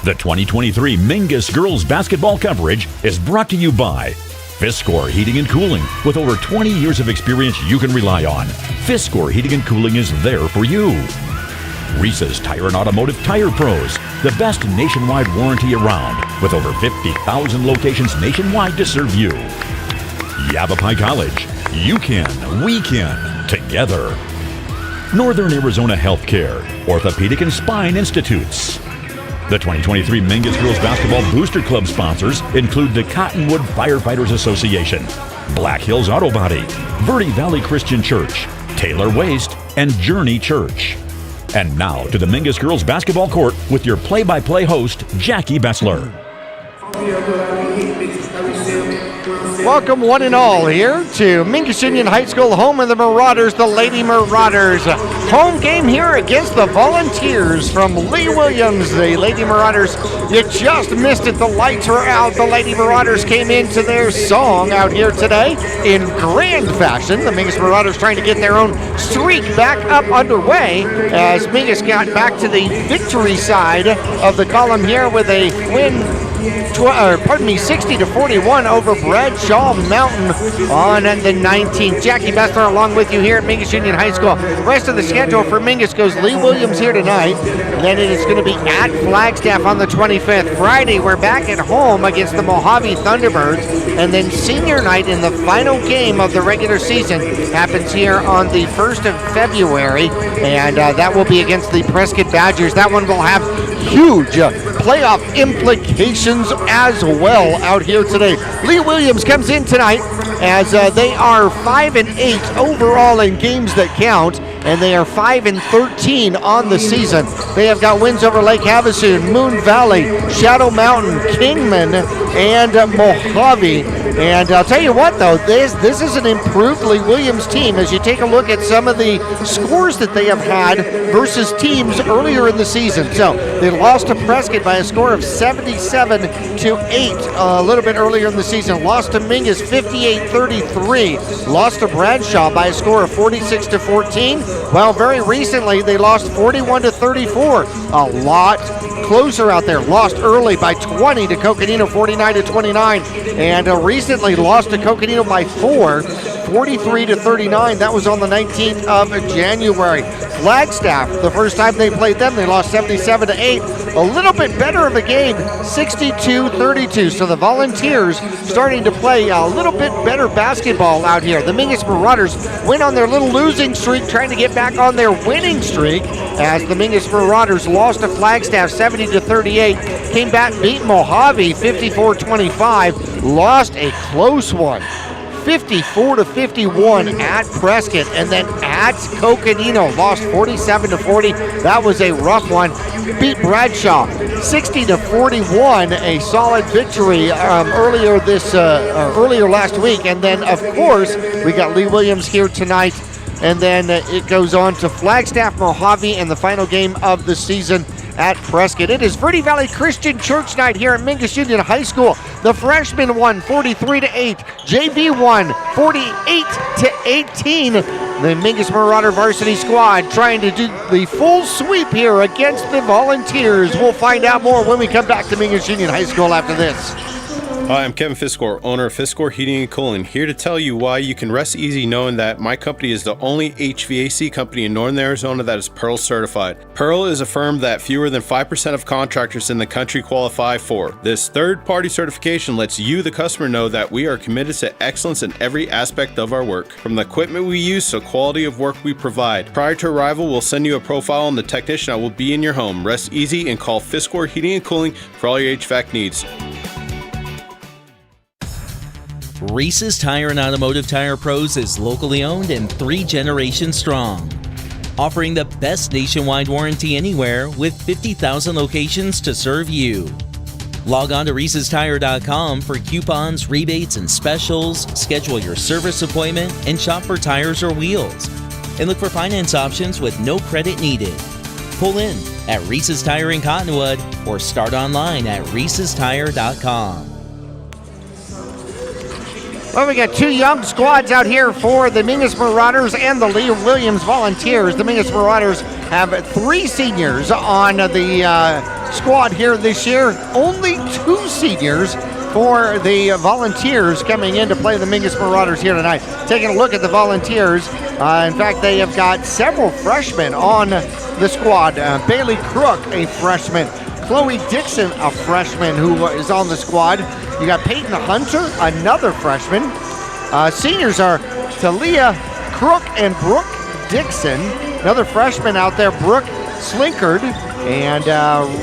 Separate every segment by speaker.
Speaker 1: The 2023 Mingus girls basketball coverage is brought to you by Fiscore Heating and Cooling. With over 20 years of experience you can rely on, Fiscore Heating and Cooling is there for you. Reese's Tire and Automotive Tire Pros, the best nationwide warranty around, with over 50,000 locations nationwide to serve you. Yavapai College, you can, we can, together. Northern Arizona Healthcare, Orthopedic and Spine Institutes. The 2023 Mingus Girls Basketball Booster Club sponsors include the Cottonwood Firefighters Association, Black Hills Auto Body, Verde Valley Christian Church, Taylor Waste, and Journey Church. And now to the Mingus Girls Basketball Court with your play-by-play host, Jackie Bessler.
Speaker 2: Welcome one and all here to Mingus Union High School, home of the Marauders, the Lady Marauders. Home game here against the Volunteers from Lee Williams. The Lady Marauders, you just missed it. The lights were out. The Lady Marauders came into their song out here today in grand fashion. The Mingus Marauders trying to get their own streak back up underway as Mingus got back to the victory side of the column here with a win 60-41 over Bradshaw Mountain on the 19th. Jackie Bessler along with you here at Mingus Union High School. The rest of the schedule for Mingus goes Lee Williams here tonight. Then it is going to be at Flagstaff on the 25th. Friday, we're back at home against the Mojave Thunderbirds. And then senior night in the final game of the regular season happens here on the 1st of February. And that will be against the Prescott Badgers. That one will have huge playoff implications as well out here today. Lee Williams comes in tonight as they are 5-8 overall in games that count, and they are 5-13 on the season. They have got wins over Lake Havasu, Moon Valley, Shadow Mountain, Kingman, and Mojave. And I'll tell you what, though, this is an improved Lee Williams team as you take a look at some of the scores that they have had versus teams earlier in the season. So they lost to Prescott by a score of 77-8 a little bit earlier in the season. Lost to Mingus 58-33. Lost to Bradshaw by a score of 46-14. Well, very recently they lost 41-34. A lot closer out there. Lost early by 20 to Coconino, 49-29. And recently lost to Coconino by 4, 43-39. That was on the 19th of January. Flagstaff, the first time they played them, they lost 77-8. A little bit better of a game, 62-32. So the Volunteers starting to play a little bit better basketball out here. The Mingus Marauders went on their little losing streak, trying to get back on their winning streak as the Mingus Marauders lost to Flagstaff 70-38. Came back, beat Mojave 54-25. Lost a close one, 54-51 at Prescott, and then at Coconino lost 47-40. That was a rough one. Beat Bradshaw 60-41, a solid victory earlier last week. And then of course we got Lee Williams here tonight, and then it goes on to Flagstaff, Mojave, and the final game of the season at Prescott. It is Verde Valley Christian Church night here at Mingus Union High School. The freshmen won 43-8. JV won 48-18. The Mingus Marauder varsity squad trying to do the full sweep here against the Volunteers. We'll find out more when we come back to Mingus Union High School after this.
Speaker 3: Hi, I'm Kevin Fiscore, owner of Fiscore Heating and Cooling, here to tell you why you can rest easy knowing that my company is the only HVAC company in Northern Arizona that is Pearl certified. Pearl is a firm that fewer than 5% of contractors in the country qualify for. This third-party certification lets you, the customer, know that we are committed to excellence in every aspect of our work, from the equipment we use to quality of work we provide. Prior to arrival, we'll send you a profile on the technician that will be in your home. Rest easy and call Fiscore Heating and Cooling for all your HVAC needs.
Speaker 4: Reese's Tire and Automotive Tire Pros is locally owned and 3 generations strong, offering the best nationwide warranty anywhere with 50,000 locations to serve you. Log on to ReesesTire.com for coupons, rebates, and specials, schedule your service appointment, and shop for tires or wheels. And look for finance options with no credit needed. Pull in at Reese's Tire in Cottonwood or start online at ReesesTire.com.
Speaker 2: Well, we got 2 young squads out here for the Mingus Marauders and the Lee Williams Volunteers. The Mingus Marauders have 3 seniors on the squad here this year. Only 2 seniors for the Volunteers coming in to play the Mingus Marauders here tonight. Taking a look at the Volunteers, in fact, they have got several freshmen on the squad. Bailey Crook, a freshman. Chloe Dixon, a freshman who is on the squad. You got Peyton Hunter, another freshman. Seniors are Talia Crook and Brooke Dixon. Another freshman out there, Brooke Slinkard. And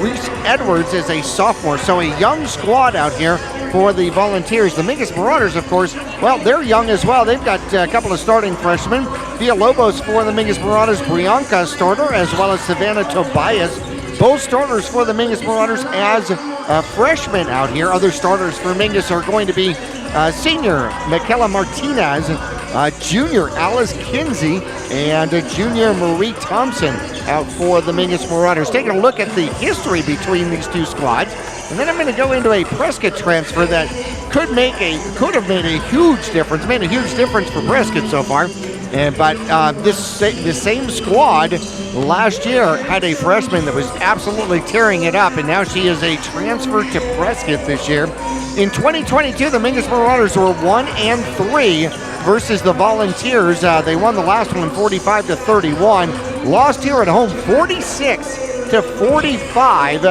Speaker 2: Reese Edwards is a sophomore. So a young squad out here for the Volunteers. The Mingus Marauders, of course, well, they're young as well. They've got a couple of starting freshmen. Villalobos for the Mingus Marauders, Brianka starter, as well as Savannah Tobias. Both starters for the Mingus Marauders as freshmen out here. Other starters for Mingus are going to be senior Michaela Martinez, junior Alice Kinsey, and junior Marie Thompson out for the Mingus Marauders. Taking a look at the history between these two squads, and then I'm going to go into a Prescott transfer that could have made a huge difference. Made a huge difference for Prescott so far. But the same squad last year had a freshman that was absolutely tearing it up, and now she is a transfer to Prescott this year. In 2022, the Mingus Marauders were 1-3 versus the Volunteers. They won the last one 45-31. Lost here at home 46-45,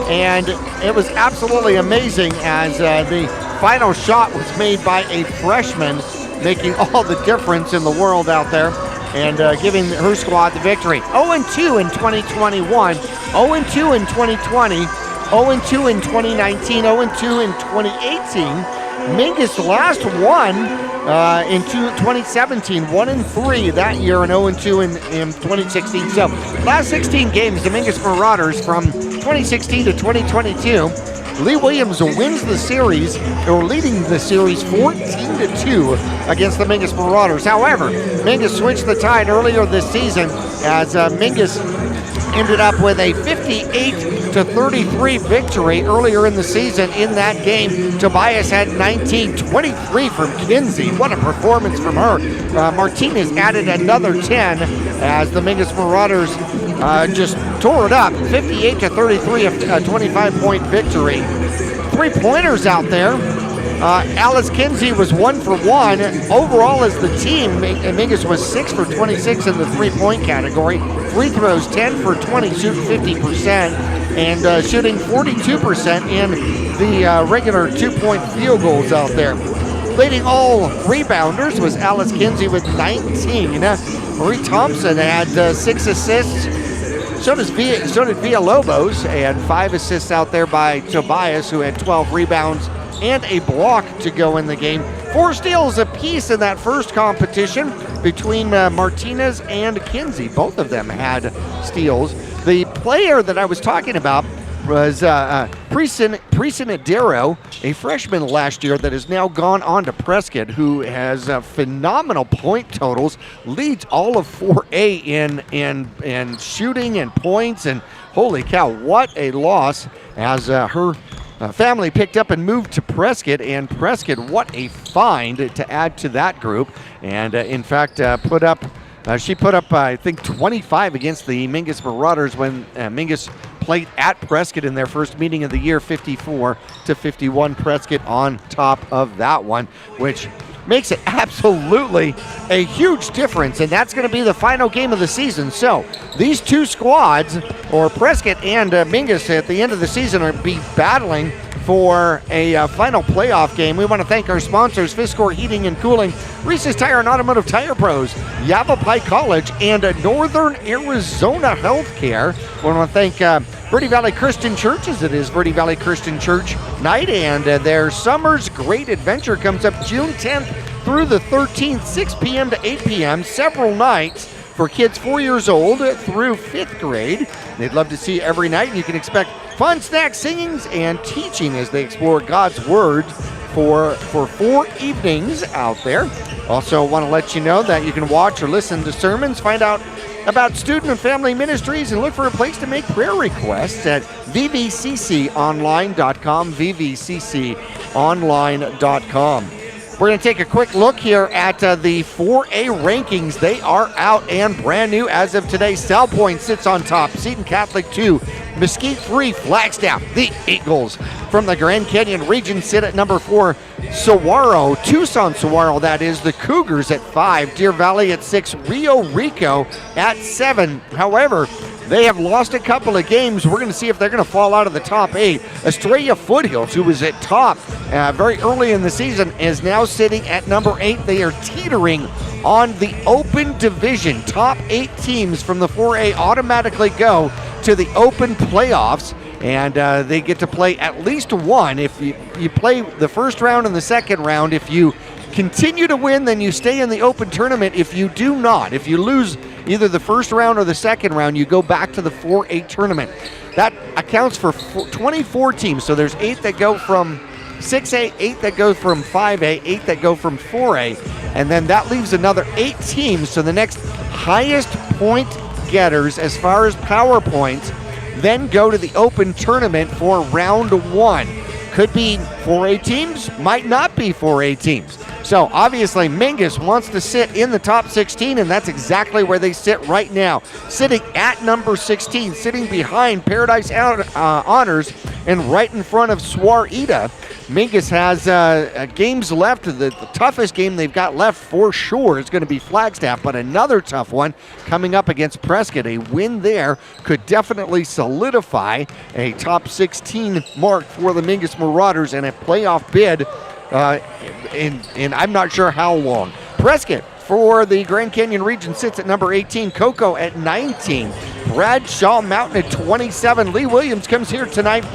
Speaker 2: and it was absolutely amazing as the final shot was made by a freshman, making all the difference in the world out there and giving her squad the victory. 0-2 in 2021, 0-2 in 2020, 0-2 in 2019, 0-2 in 2018. Mingus last won in 2017, 1-3 that year, and 0-2 in 2016. So last 16 games, the Mingus Marauders from 2016 to 2022. Lee Williams wins the series, or leading the series 14-2 against the Mingus Marauders. However, Mingus switched the tide earlier this season as Mingus ended up with a 58-33 victory earlier in the season. In that game, Tobias had 19-23 from Kinsey. What a performance from her. Martinez added another 10 as the Mingus Marauders just tore it up. 58-33, a 25-point victory. 3-pointers out there. Alice Kinsey was 1 for 1. Overall, as the team, Mingus was 6 for 26 in the 3-point category. Free throws 10 for 20, shooting 50%, and shooting 42% in the regular 2-point field goals out there. Leading all rebounders was Alice Kinsey with 19. Marie Thompson had 6 assists. So did Villalobos, and 5 assists out there by Tobias, who had 12 rebounds and a block to go in the game. 4 steals apiece in that first competition between Martinez and Kinsey. Both of them had steals. The player that I was talking about was Presinadero, a freshman last year that has now gone on to Prescott, who has phenomenal point totals, leads all of 4A in shooting and points, and holy cow, what a loss as her family picked up and moved to Prescott, and Prescott, what a find to add to that group, and in fact she put up I think 25 against the Mingus Marauders when Mingus played at Prescott in their first meeting of the year. 54-51 Prescott on top of that one, which makes it absolutely a huge difference, and that's going to be the final game of the season. So these two squads, or Prescott and Mingus, at the end of the season are be battling for a final playoff game. We want to thank our sponsors, Fiscor Heating and Cooling, Reese's Tire and Automotive Tire Pros, Yavapai College, and Northern Arizona Healthcare. We want to thank Verde Valley Christian Church, as it is Verde Valley Christian Church night, and their Summer's Great Adventure comes up June 10th through the 13th, 6 p.m. to 8 p.m., several nights for kids 4 years old through 5th grade. They'd love to see you every night, and you can expect fun snacks, singings, and teaching as they explore God's Word for 4 evenings out there. Also want to let you know that you can watch or listen to sermons, find out about student and family ministries, and look for a place to make prayer requests at vvcconline.com, vvcconline.com. We're going to take a quick look here at the 4A rankings. They are out and brand new as of today. South Point sits on top. Seton Catholic 2, Mesquite 3, Flagstaff. The Eagles from the Grand Canyon region sit at number 4. Saguaro, Tucson Saguaro, that is. The Cougars at 5. Deer Valley at 6. Rio Rico at 7. However, they have lost a couple of games. We're going to see if they're going to fall out of the top 8. Estrella Foothills, who was at top very early in the season, is now sitting at number 8. They are teetering on the open division. Top 8 teams from the 4A automatically go to the open playoffs, and they get to play at least one. If you play the first round and the second round, if you continue to win, then you stay in the open tournament. If you do not, if you lose either the first round or the second round, you go back to the 4A tournament. That accounts for 24 teams. So there's 8 that go from 6A, 8 that go from 5A, 8 that go from 4A, and then that leaves another 8 teams. So the next highest point getters as far as power points then go to the open tournament for round 1. Could be 4A teams, might not be 4A teams. So obviously Mingus wants to sit in the top 16, and that's exactly where they sit right now. Sitting at number 16, sitting behind Paradise Honors and right in front of Swarita. Mingus has games left. The toughest game they've got left for sure is going to be Flagstaff, but another tough one coming up against Prescott. A win there could definitely solidify a top 16 mark for the Mingus Marauders and a playoff bid in I'm not sure how long. Prescott for the Grand Canyon region sits at number 18. Cocoa at 19. Bradshaw Mountain at 27. Lee Williams comes here tonight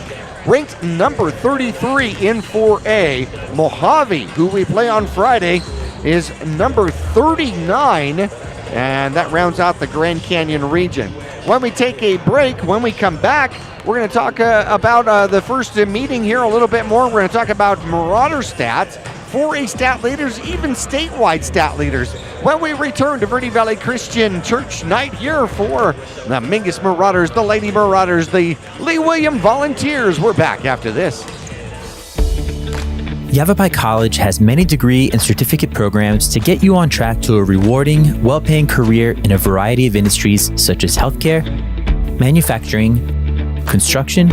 Speaker 2: ranked number 33 in 4A. Mojave, who we play on Friday, is number 39, and that rounds out the Grand Canyon region. When we take a break, when we come back, we're going to talk about the first meeting here a little bit more. We're going to talk about Marauder stats, 4A stat leaders, even statewide stat leaders. When we return to Verde Valley Christian Church night here for the Mingus Marauders, the Lady Marauders, the Lee William Volunteers. We're back after this.
Speaker 5: Yavapai College has many degree and certificate programs to get you on track to a rewarding, well-paying career in a variety of industries such as healthcare, manufacturing, construction,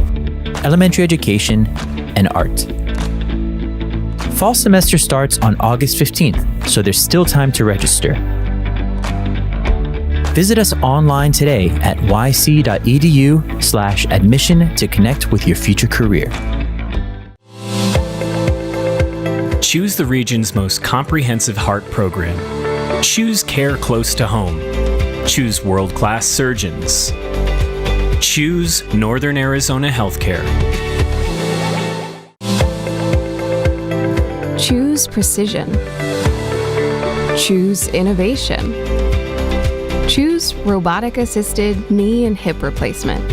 Speaker 5: elementary education, and art. Fall semester starts on August 15th, so there's still time to register. Visit us online today at yc.edu/admission to connect with your future career.
Speaker 6: Choose the region's most comprehensive heart program. Choose care close to home. Choose world-class surgeons. Choose Northern Arizona Healthcare.
Speaker 7: Choose precision. Choose innovation. Choose robotic-assisted knee and hip replacement.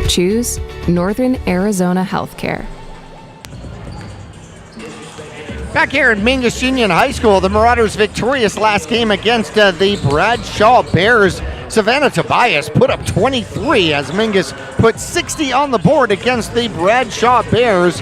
Speaker 7: Choose Northern Arizona Healthcare.
Speaker 2: Back here at Mingus Union High School, the Marauders victorious last game against the Bradshaw Bears. Savannah Tobias put up 23 as Mingus put 60 on the board against the Bradshaw Bears.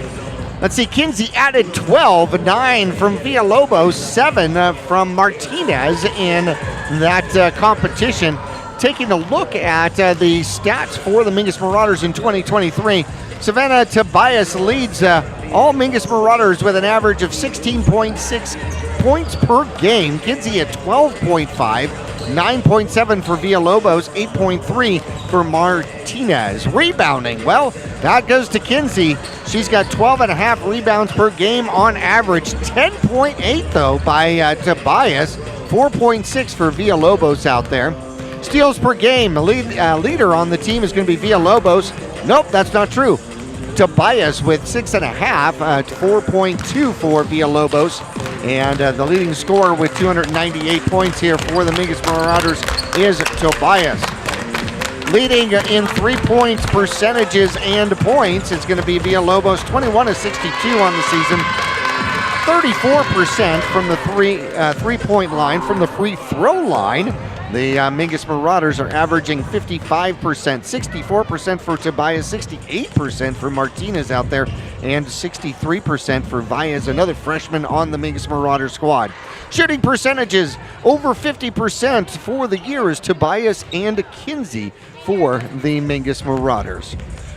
Speaker 2: Let's see, Kinsey added 12, 9 from Villalobos, 7 from Martinez in that competition. Taking a look at the stats for the Mingus Marauders in 2023, Savannah Tobias leads all Mingus Marauders with an average of 16.6 points per game. Kinsey at 12.5, 9.7 for Villalobos, 8.3 for Martinez. Rebounding, well, that goes to Kinsey. She's got 12.5 rebounds per game on average. 10.8 though by Tobias, 4.6 for Villalobos out there. Steals per game, leader on the team is going to be Villalobos. Nope, that's not true. Tobias with 6.5, 4.2 for Villalobos. And the leading scorer with 298 points here for the Mingus Marauders is Tobias. Leading in 3-point percentages and points, it's going to be Villalobos, 21 of 62 on the season. 34% from the three-point line, from the free throw line. The Mingus Marauders are averaging 55%, 64% for Tobias, 68% for Martinez out there, and 63% for Valles, another freshman on the Mingus Marauders squad. Shooting percentages, over 50% for the year is Tobias and Kinsey for the Mingus Marauders.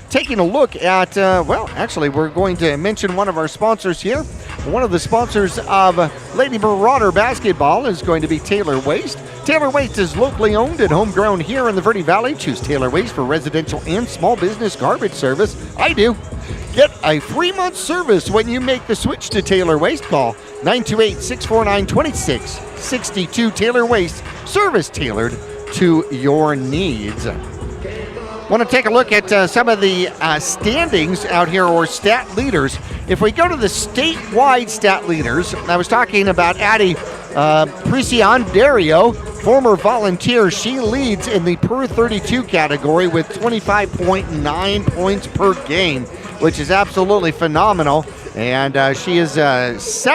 Speaker 2: taking a look at, well, actually, we're going to mention one of our sponsors here. One of the sponsors of Lady Marauder basketball is going to be Taylor Waste. Taylor Waste is locally owned and homegrown here in the Verde Valley. Choose Taylor Waste for residential and small business garbage service. I do. Get a free month service when you make the switch to Taylor Waste. Call 928-649-2662. Taylor Waste, service tailored to your needs. Want to take a look at some of the standings out here, or stat leaders. If we go to the statewide stat leaders, I was talking about Addie Preciandario, former volunteer. She leads in the per 32 category with 25.9 points per game, which is absolutely phenomenal. And she is sixth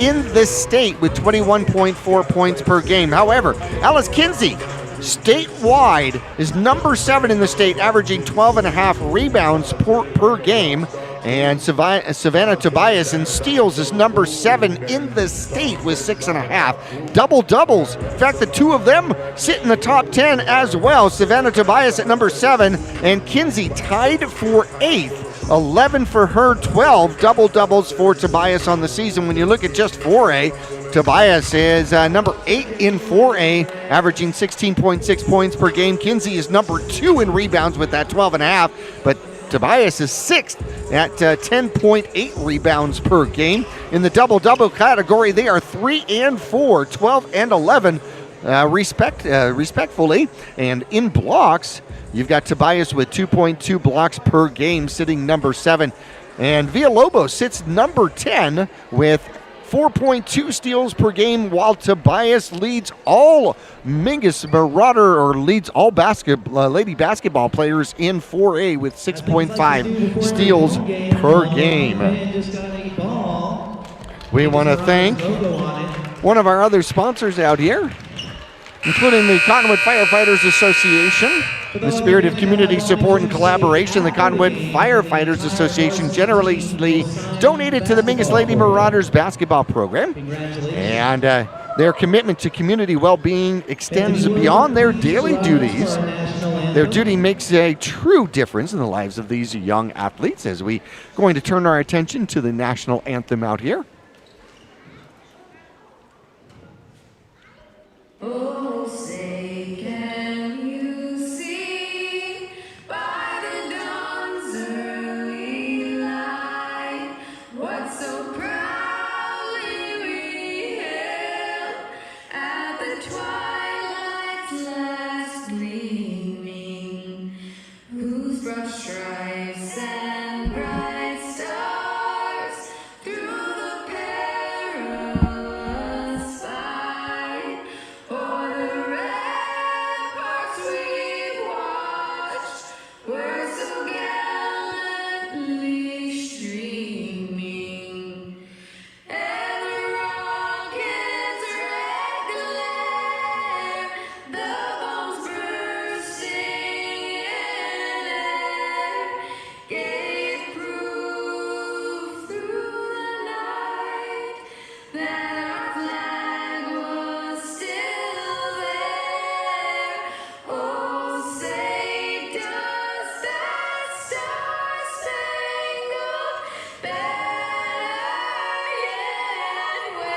Speaker 2: in this state with 21.4 points per game. However, Alice Kinsey, statewide, is number 7 in the state, averaging 12.5 rebounds per game. And Savannah Tobias in steals is number 7 in the state with 6.5. Double-doubles. In fact, the two of them sit in the top 10 as well. Savannah Tobias at number 7 and Kinsey tied for 8th. 11 for her, 12 double-doubles for Tobias on the season. When you look at just 4A, Tobias is number 8 in 4A, averaging 16.6 points per game. Kinsey is number 2 in rebounds with that 12.5, but Tobias is 6th at 10.8 rebounds per game. In the double-double category, they are 3 and 4, 12 and 11, respectfully. And in blocks, you've got Tobias with 2.2 blocks per game, sitting number 7. And Villalobos sits number 10 with 4.2 steals per game, while Tobias leads all Mingus Marauder, or leads all lady basketball players in 4A with 6.5 steals per game. We want to thank one of our other sponsors out here, including the Cottonwood Firefighters Association. In the spirit of community support and collaboration, the Cottonwood Firefighters Association generously donated to the Mingus Lady Marauders basketball program. And their commitment to community well-being extends beyond their daily duties. Their duty makes a true difference in the lives of these young athletes, as we going to turn our attention to the national anthem out here.
Speaker 8: Oh, say can you see by the dawn's early light what so proudly we hailed at the twilight's last gleaming, whose broad stripes and bright stars through the perilous fight o'er the ramparts we've watched were so gallantly streaming, and the rocket's red glare, the bombs bursting in air, gave proof through the night that our flag was still there. Oh, say does that star-spangled banner yet wave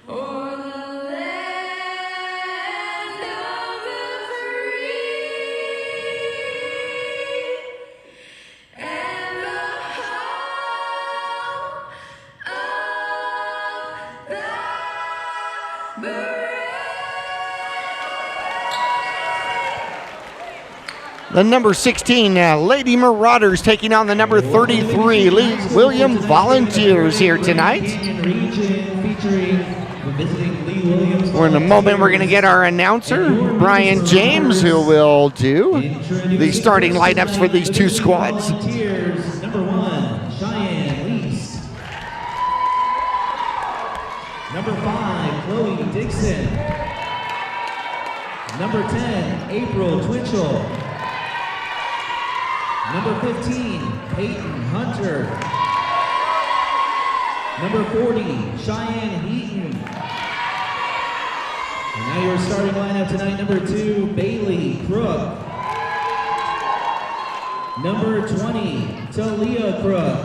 Speaker 8: o'er the land of the free and the home of the brave.
Speaker 2: The number 16 Lady Marauders taking on the number 33 Lee William Volunteers here tonight. We're in a moment, we're going to get our announcer, Brian James, who will do the starting lineups for these two squads.
Speaker 9: Volunteers, number 1, Cheyenne Lease. Number 5, Chloe Dixon. Number 10, April Twitchell. Number 15, Peyton Hunter. Number 40, Cheyenne Heaton. And Now your starting lineup tonight, number 2, Bailey Crook. Number 20, Talia Crook.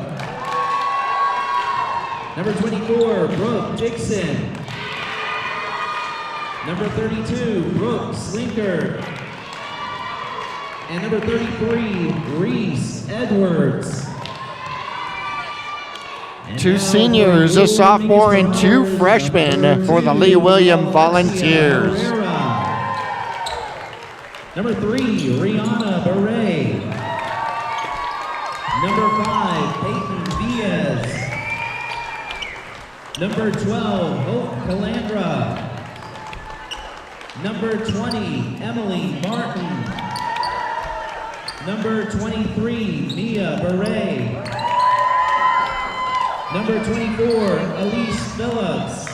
Speaker 9: Number 24, Brooke Dixon. Number 32, Brooke Slinkard. And number 33, Reese Edwards. And
Speaker 2: 2
Speaker 9: now
Speaker 2: seniors,
Speaker 9: for
Speaker 2: a
Speaker 9: the
Speaker 2: sophomore, and
Speaker 9: Mingus
Speaker 2: 2
Speaker 9: Marauders,
Speaker 2: freshmen
Speaker 9: number
Speaker 2: for the
Speaker 9: 2,
Speaker 2: Lee William
Speaker 9: Alessia
Speaker 2: Volunteers.
Speaker 9: Herrera. Number 3, Rihanna Beret. Number 5, Peyton Diaz. Number 12, Hope Calandra. Number 20, Emily Martin. Number 23, Mia Beret. Number 24, Elise Phillips.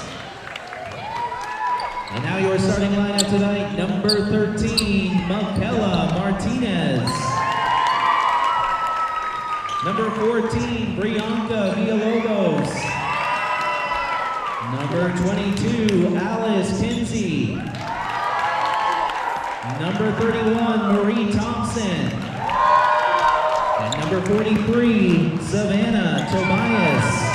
Speaker 9: And now your starting lineup tonight, number 13, Makela Martinez. Number 14, Brianka Villalobos. Number 22, Alice Kinsey. Number 31, Marie Thompson. And number 43, Savannah Tobias.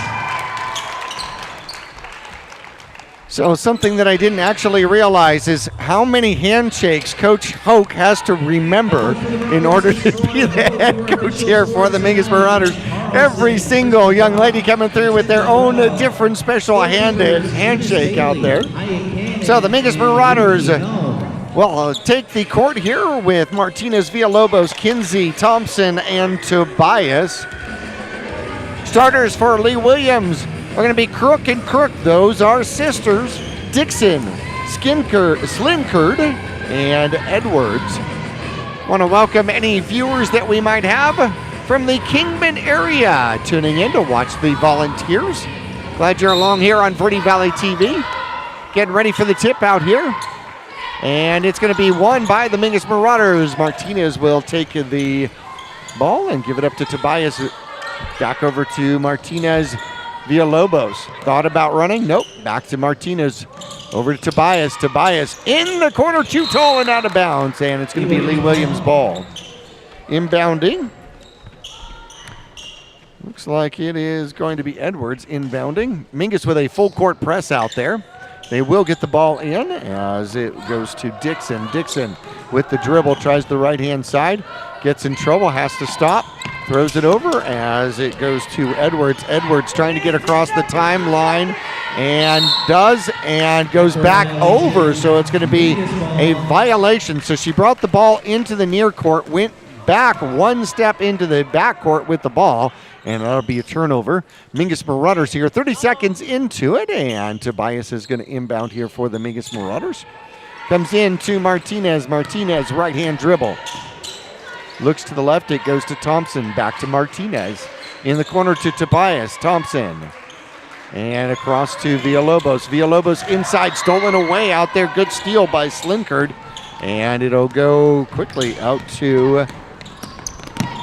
Speaker 2: So something that I didn't actually realize is how many handshakes Coach Hoke has to remember in order to be the head coach here for the Mingus Marauders. Every single young lady coming through with their own different special handshake out there. So the Mingus Marauders will take the court here with Martinez, Villalobos, Kinsey, Thompson, and Tobias. Starters for Lee Williams are going to be Crook and Crook. Those are sisters. Dixon, Slinkard, and Edwards. Want to welcome any viewers that we might have from the Kingman area tuning in to watch the Volunteers. Glad you're along here on Verde Valley TV. Getting ready for the tip out here. And it's going to be won by the Mingus Marauders. Martinez will take the ball and give it up to Tobias. Back over to Martinez. Villalobos thought about running. Nope. Back to Martinez. Over to Tobias. Tobias in the corner, too tall and out of bounds. And it's going to be Lee Williams' ball. Inbounding. Looks like it is going to be Edwards inbounding. Mingus with a full court press out there. They will get the ball in as it goes to Dixon. Dixon with the dribble, tries the right-hand side. Gets in trouble, has to stop. Throws it over as it goes to Edwards. Edwards trying to get across the timeline and does, and goes back over. So it's going to be a violation. So she brought the ball into the near court, went back one step into the back court with the ball, and that'll be a turnover. Mingus Marauders here, 30 seconds into it, and Tobias is going to inbound here for the Mingus Marauders. Comes in to Martinez. Martinez, right-hand dribble. Looks to the left, it goes to Thompson. Back to Martinez. In the corner to Tobias. Thompson. And across to Villalobos. Villalobos inside, stolen away out there. Good steal by Slinkard. And it'll go quickly out to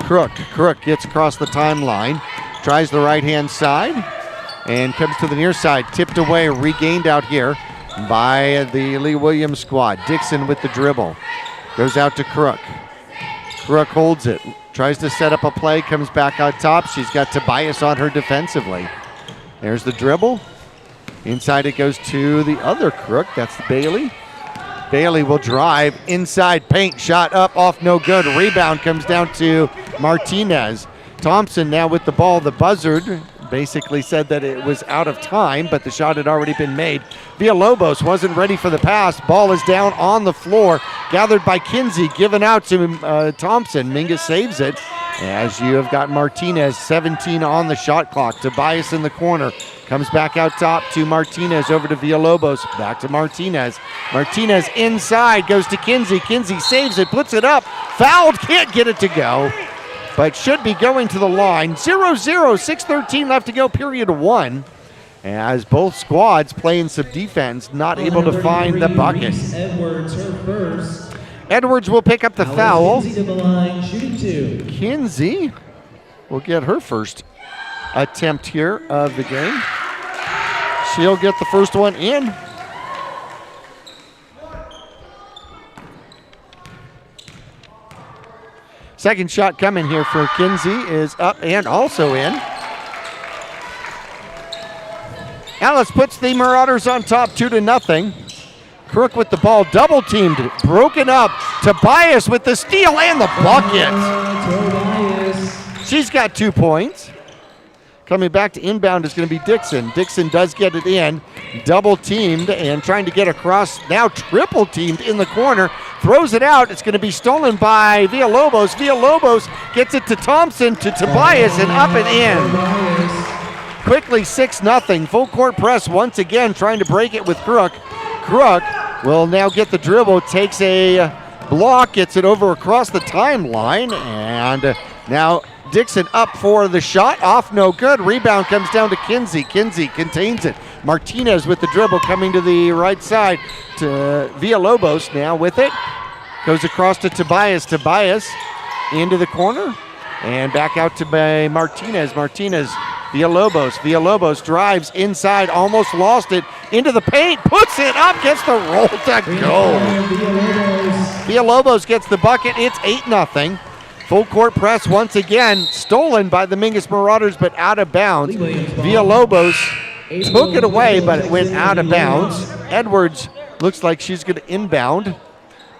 Speaker 2: Crook. Crook gets across the timeline. Tries the right-hand side. And comes to the near side. Tipped away, regained out here by the Lee Williams squad. Dixon with the dribble. Goes out to Crook. Crook holds it, tries to set up a play, comes back out top. She's got Tobias on her defensively. There's the dribble. Inside it goes to the other Crook, that's Bailey. Bailey will drive, inside paint, shot up, off no good. Rebound comes down to Martinez. Thompson now with the ball, the buzzard basically said that it was out of time, but the shot had already been made. Villalobos wasn't ready for the pass. Ball is down on the floor, gathered by Kinsey, given out to Thompson. Mingus saves it, as you have got Martinez, 17 on the shot clock. Tobias in the corner, comes back out top to Martinez, over to Villalobos, back to Martinez. Martinez inside, goes to Kinsey. Kinsey saves it, puts it up, fouled, can't get it to go, but should be going to the line. 0-0, 6:13 left to go, period one. As both squads playing some defense, not able to find the bucket.
Speaker 9: Edwards, her first.
Speaker 2: Edwards will pick up the foul.
Speaker 9: Kinsey to the line, shooting 2.
Speaker 2: Kinsey will get her first attempt here of the game. She'll get the first one in. Second shot coming here for Kinsey is up and also in. Alice puts the Marauders on top 2-0. Crook with the ball, double teamed, broken up. Tobias with the steal and the bucket. She's got 2 points. Coming back to inbound is going to be Dixon. Dixon does get it in, double teamed and trying to get across, now triple teamed in the corner. Throws it out, it's going to be stolen by Villalobos. Villalobos gets it to Thompson, to Tobias, and up and in. Quickly 6-0, full court press once again, trying to break it with Crook. Crook will now get the dribble, takes a block, gets it over across the timeline, and now Dixon up for the shot, off no good. Rebound comes down to Kinsey. Kinsey contains it. Martinez with the dribble coming to the right side to Villalobos now with it. Goes across to Tobias. Tobias into the corner and back out to Martinez. Martinez, Villalobos. Villalobos drives inside, almost lost it. Into the paint, puts it up, gets the roll to go. Villalobos gets the bucket. It's 8-0. Full court press once again, stolen by the Mingus Marauders, but out of bounds. Villalobos took it away, but it went out of bounds. Edwards looks like she's going to inbound.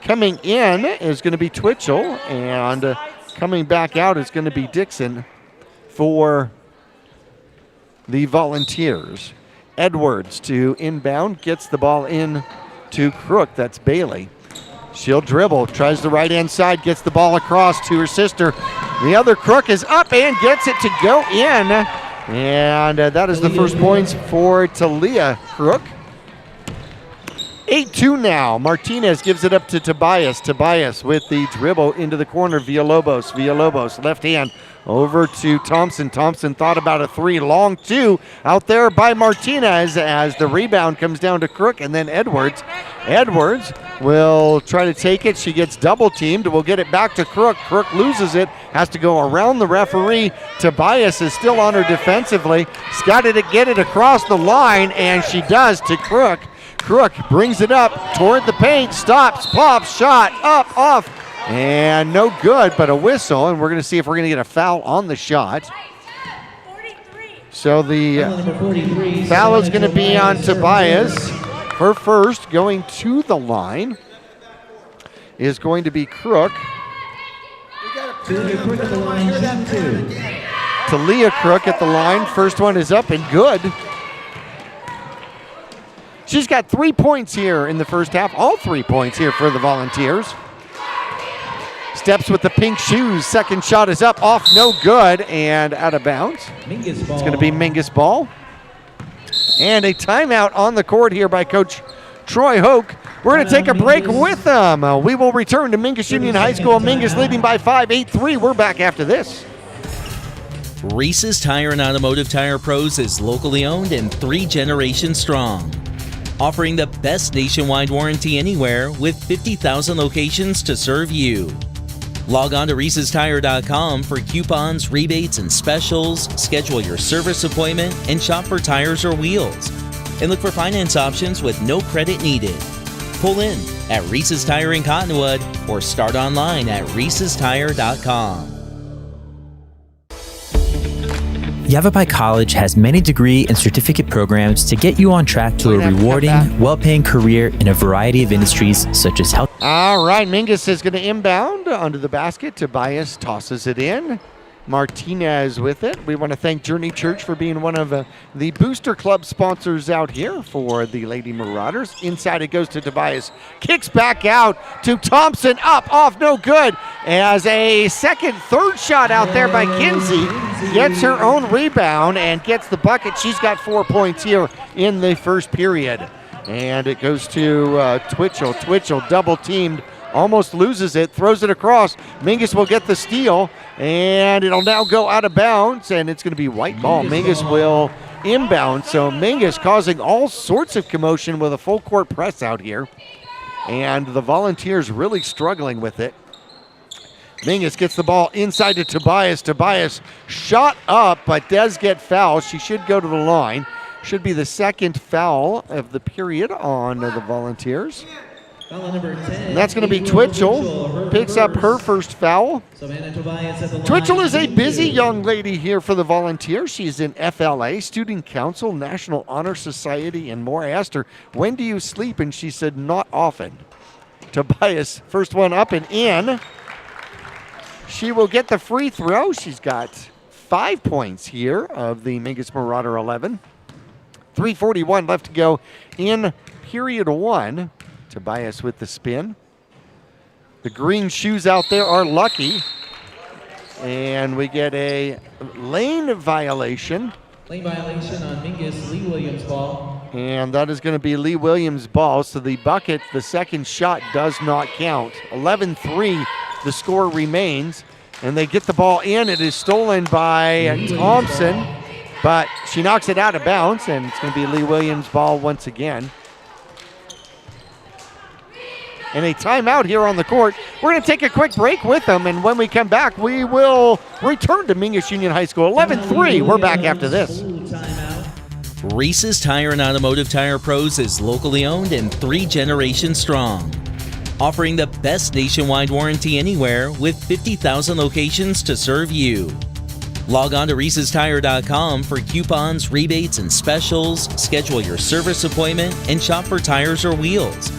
Speaker 2: Coming in is going to be Twitchell, and coming back out is going to be Dixon for the Volunteers. Edwards to inbound, gets the ball in to Crook. That's Bailey. She'll dribble, tries the right-hand side, gets the ball across to her sister. The other Crook is up and gets it to go in. And that is the first points for Talia Crook. 8-2 now. Martinez gives it up to Tobias. Tobias with the dribble into the corner. Villalobos. Villalobos, left hand over to Thompson. Thompson thought about a 3, long 2 out there by Martinez as the rebound comes down to Crook, and then Edwards. Edwards will try to take it. She gets double teamed. We'll get it back to Crook. Crook loses it, has to go around the referee. Tobias is still on her defensively. She's got to get it across the line, and she does to Crook. Crook brings it up toward the paint, stops, pops, shot, up, off, and no good, but a whistle, and we're going to see if we're going to get a foul on the shot. So the foul is going to be on Tobias. Her first, going to the line, is going to be Crook. Talia Crook at the line. First one is up and good. She's got 3 points here in the first half, all 3 points here for the Volunteers. Steps with the pink shoes. Second shot is up, off, no good, and out of bounds. It's going to be Mingus ball. And a timeout on the court here by Coach Troy Hoke. We're going to take a break with them. We will return to Mingus Union High School. Mingus leading by 5, 8-3. We're back after this.
Speaker 4: Reese's Tire and Automotive Tire Pros is locally owned and 3 generations strong. Offering the best nationwide warranty anywhere with 50,000 locations to serve you. Log on to ReesesTire.com for coupons, rebates, and specials, schedule your service appointment, and shop for tires or wheels. And look for finance options with no credit needed. Pull in at Reese's Tire in Cottonwood or start online at ReesesTire.com.
Speaker 5: Yavapai College has many degree and certificate programs to get you on track to a rewarding, well-paying career in a variety of industries such as health.
Speaker 2: All right, Mingus is going to inbound onto the basket. Tobias tosses it in. Martinez with it. We want to thank Journey Church for being one of the Booster Club sponsors out here for the Lady Marauders. Inside it goes to Tobias. Kicks back out to Thompson. Up, off, no good. As a third shot out there by Kinsey. Gets her own rebound and gets the bucket. She's got 4 points here in the first period. And it goes to Twitchell. Twitchell double teamed. Almost loses it, throws it across. Mingus will get the steal, and it'll now go out of bounds, and it's going to be white ball. Mingus will inbound, so Mingus causing all sorts of commotion with a full court press out here, and the Volunteers really struggling with it. Mingus gets the ball inside to Tobias. Tobias shot up, but does get fouled. She should go to the line. Should be the second foul of the period on the Volunteers.
Speaker 9: Foul on number 10.
Speaker 2: And that's going to be Twitchell. Picks up her first foul.
Speaker 9: Savannah Tobias at the
Speaker 2: Twitchell
Speaker 9: line.
Speaker 2: is a busy young lady here for the Volunteers. She's in FLA, Student Council, National Honor Society, and more. I asked her, when do you sleep? And she said, not often. Tobias, first one up and in. She will get the free throw. She's got 5 points here of the Mingus Marauder 11. 3:41 left to go in period 1. Tobias with the spin. The green shoes out there are lucky. And we get a lane violation.
Speaker 9: Lane violation on Mingus, Lee Williams ball.
Speaker 2: And that is going to be Lee Williams' ball. So the bucket, the second shot does not count. 11-3, the score remains. And they get the ball in. It is stolen by Thompson. But she knocks it out of bounds. And it's going to be Lee Williams' ball once again. And a timeout here on the court. We're going to take a quick break with them, and when we come back, we will return to Mingus Union High School. 11-3, we're back after this.
Speaker 4: Reese's Tire and Automotive Tire Pros is locally owned and 3 generations strong. Offering the best nationwide warranty anywhere with 50,000 locations to serve you. Log on to ReesesTire.com for coupons, rebates, and specials, schedule your service appointment, and shop for tires or wheels.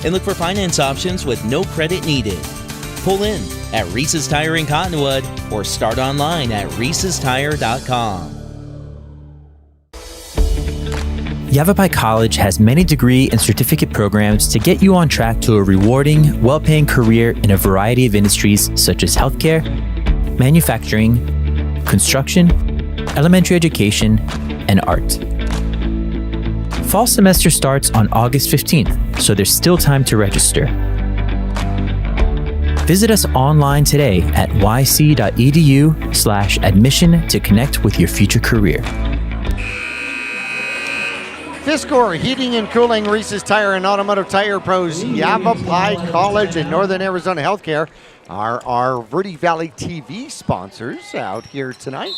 Speaker 4: And look for finance options with no credit needed. Pull in at Reese's Tire in Cottonwood or start online at ReesesTire.com.
Speaker 5: Yavapai College has many degree and certificate programs to get you on track to a rewarding, well-paying career in a variety of industries such as healthcare, manufacturing, construction, elementary education, and art. Fall semester starts on August 15th, so there's still time to register. Visit us online today at yc.edu/admission to connect with your future career.
Speaker 2: Fiscor Heating and Cooling, Reese's Tire and Automotive Tire Pros, Yavapai College, and Northern Arizona Healthcare are our Verde Valley TV sponsors out here tonight.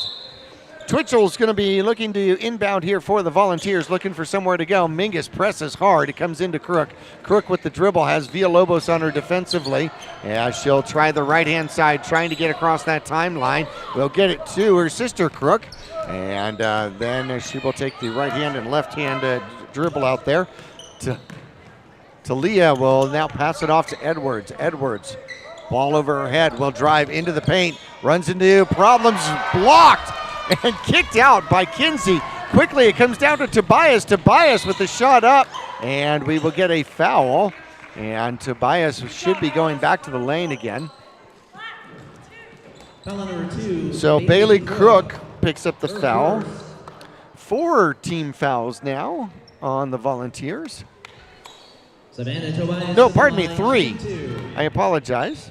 Speaker 2: Twitchell's going to be looking to inbound here for the Volunteers, looking for somewhere to go. Mingus presses hard. It comes into Crook. Crook with the dribble has Villalobos on her defensively. Yeah, she'll try the right-hand side, trying to get across that timeline. Will get it to her sister, Crook. And then she will take the right-hand and left-hand dribble out there. Talia will now pass it off to Edwards. Edwards, ball over her head, will drive into the paint. Runs into problems, blocked. And kicked out by Kinsey. Quickly, it comes down to Tobias. Tobias with the shot up, and we will get a foul. And Tobias should be going back to the lane again.
Speaker 9: Foul on number 2.
Speaker 2: So Bailey Crook picks up the foul. 4 team fouls now on the Volunteers.
Speaker 9: Savannah Tobias.
Speaker 2: No, pardon me, 3. I apologize.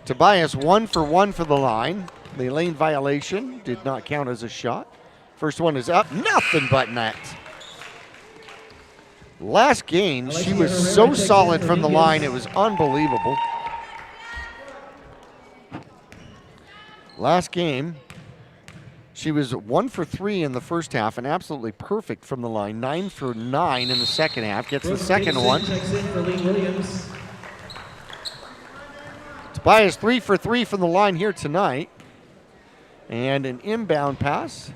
Speaker 2: Tobias 1 for 1 for the line. The lane violation did not count as a shot. First one is up, nothing but net. Last game, she was so solid from the line, it was unbelievable. Last game, she was 1 for 3 in the first half and absolutely perfect from the line. 9 for 9 in the second half, gets the second one. Tobias 3 for 3 from the line here tonight. And an inbound pass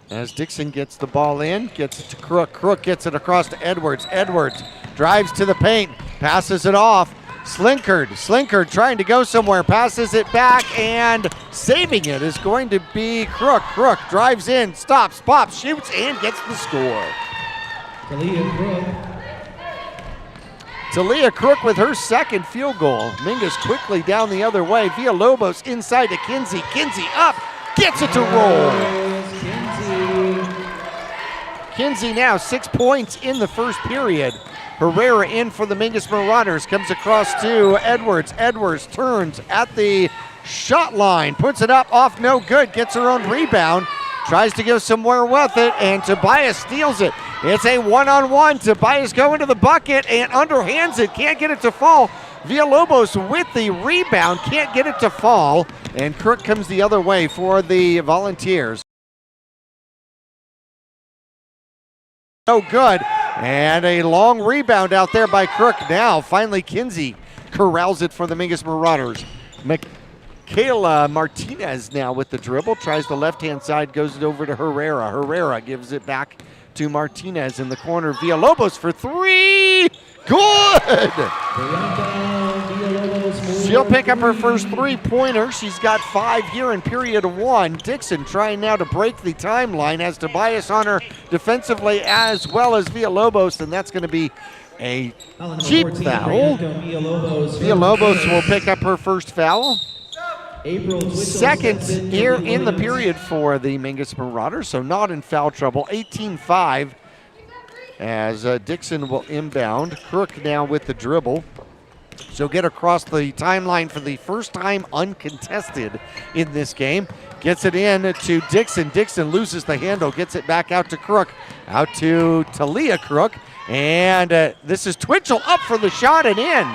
Speaker 2: as Dixon gets the ball in, gets it to Crook. Crook gets it across to Edwards. Edwards drives to the paint, passes it off. Slinkard trying to go somewhere, passes it back, and saving it is going to be Crook. Crook drives in, stops, pops, shoots, and gets the score. Talia Crook with her second field goal. Mingus quickly down the other way. Villalobos inside to Kinsey. Kinsey up. Gets it to roll. Kinsey now 6 points in the first period. Herrera in for the Mingus Marauders. Comes across to Edwards. Edwards turns at the shot line. Puts it up off no good. Gets her own rebound. Tries to go somewhere with it, and Tobias steals it. It's a one-on-one. Tobias going to the bucket and underhands it. Can't get it to fall. Villalobos with the rebound. Can't get it to fall. And Crook comes the other way for the Volunteers. No good. And a long rebound out there by Crook. Now, finally, Kinsey corrals it for the Mingus Marauders. Michaela Martinez now with the dribble. Tries the left-hand side, goes it over to Herrera. Herrera gives it back to Martinez in the corner. Villalobos for three. Good! She'll pick up her first three-pointer. She's got 5 here in period 1. Dixon trying now to break the timeline. Has Tobias on her defensively as well as Villalobos, and that's going to be a cheap foul. Villalobos will pick up her first foul. Second here in the period for the Mingus Marauders, so not in foul trouble. 18-5 as Dixon will inbound. Crook now with the dribble. She'll get across the timeline for the first time uncontested in this game. Gets it in to Dixon. Dixon loses the handle, gets it back out to Crook. Out to Talia Crook. And this is Twitchell up for the shot and in.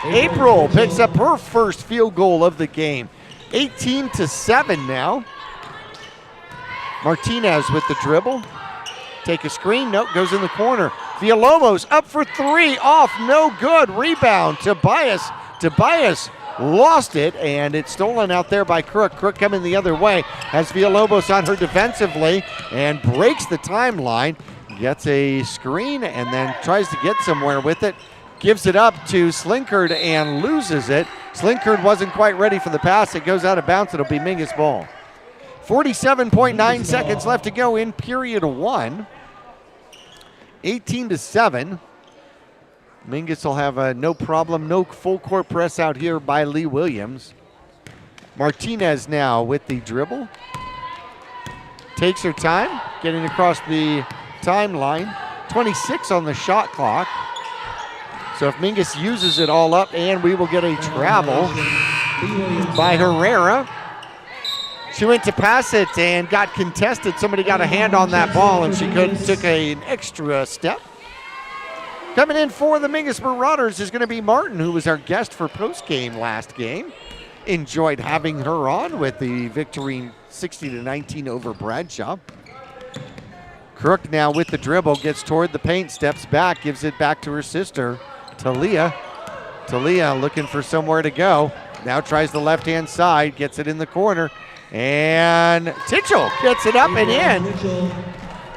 Speaker 2: April picks up her first field goal of the game. 18-7 now. Martinez with the dribble. Take a screen, nope, goes in the corner. Villalobos up for three, off, no good. Rebound, Tobias. Tobias lost it, and it's stolen out there by Crook. Crook coming the other way, has Villalobos on her defensively, and breaks the timeline. Gets a screen, and then tries to get somewhere with it. Gives it up to Slinkard and loses it. Slinkard wasn't quite ready for the pass. It goes out of bounds. It'll be Mingus ball. 47.9 seconds left to go in period 1. 18-7. Mingus will have no problem, no full court press out here by Lee Williams. Martinez now with the dribble. Takes her time, getting across the timeline. 26 on the shot clock. So if Mingus uses it all up, and we will get a travel by Herrera. She went to pass it and got contested. Somebody got a hand on that ball, and she took an extra step. Coming in for the Mingus Marauders is going to be Martin, who was our guest for post-game last game. Enjoyed having her on with the victory 60-19 over Bradshaw. Crook now with the dribble, gets toward the paint, steps back, gives it back to her sister, Talia. Talia looking for somewhere to go. Now tries the left-hand side, gets it in the corner. And Twitchell gets it up and in.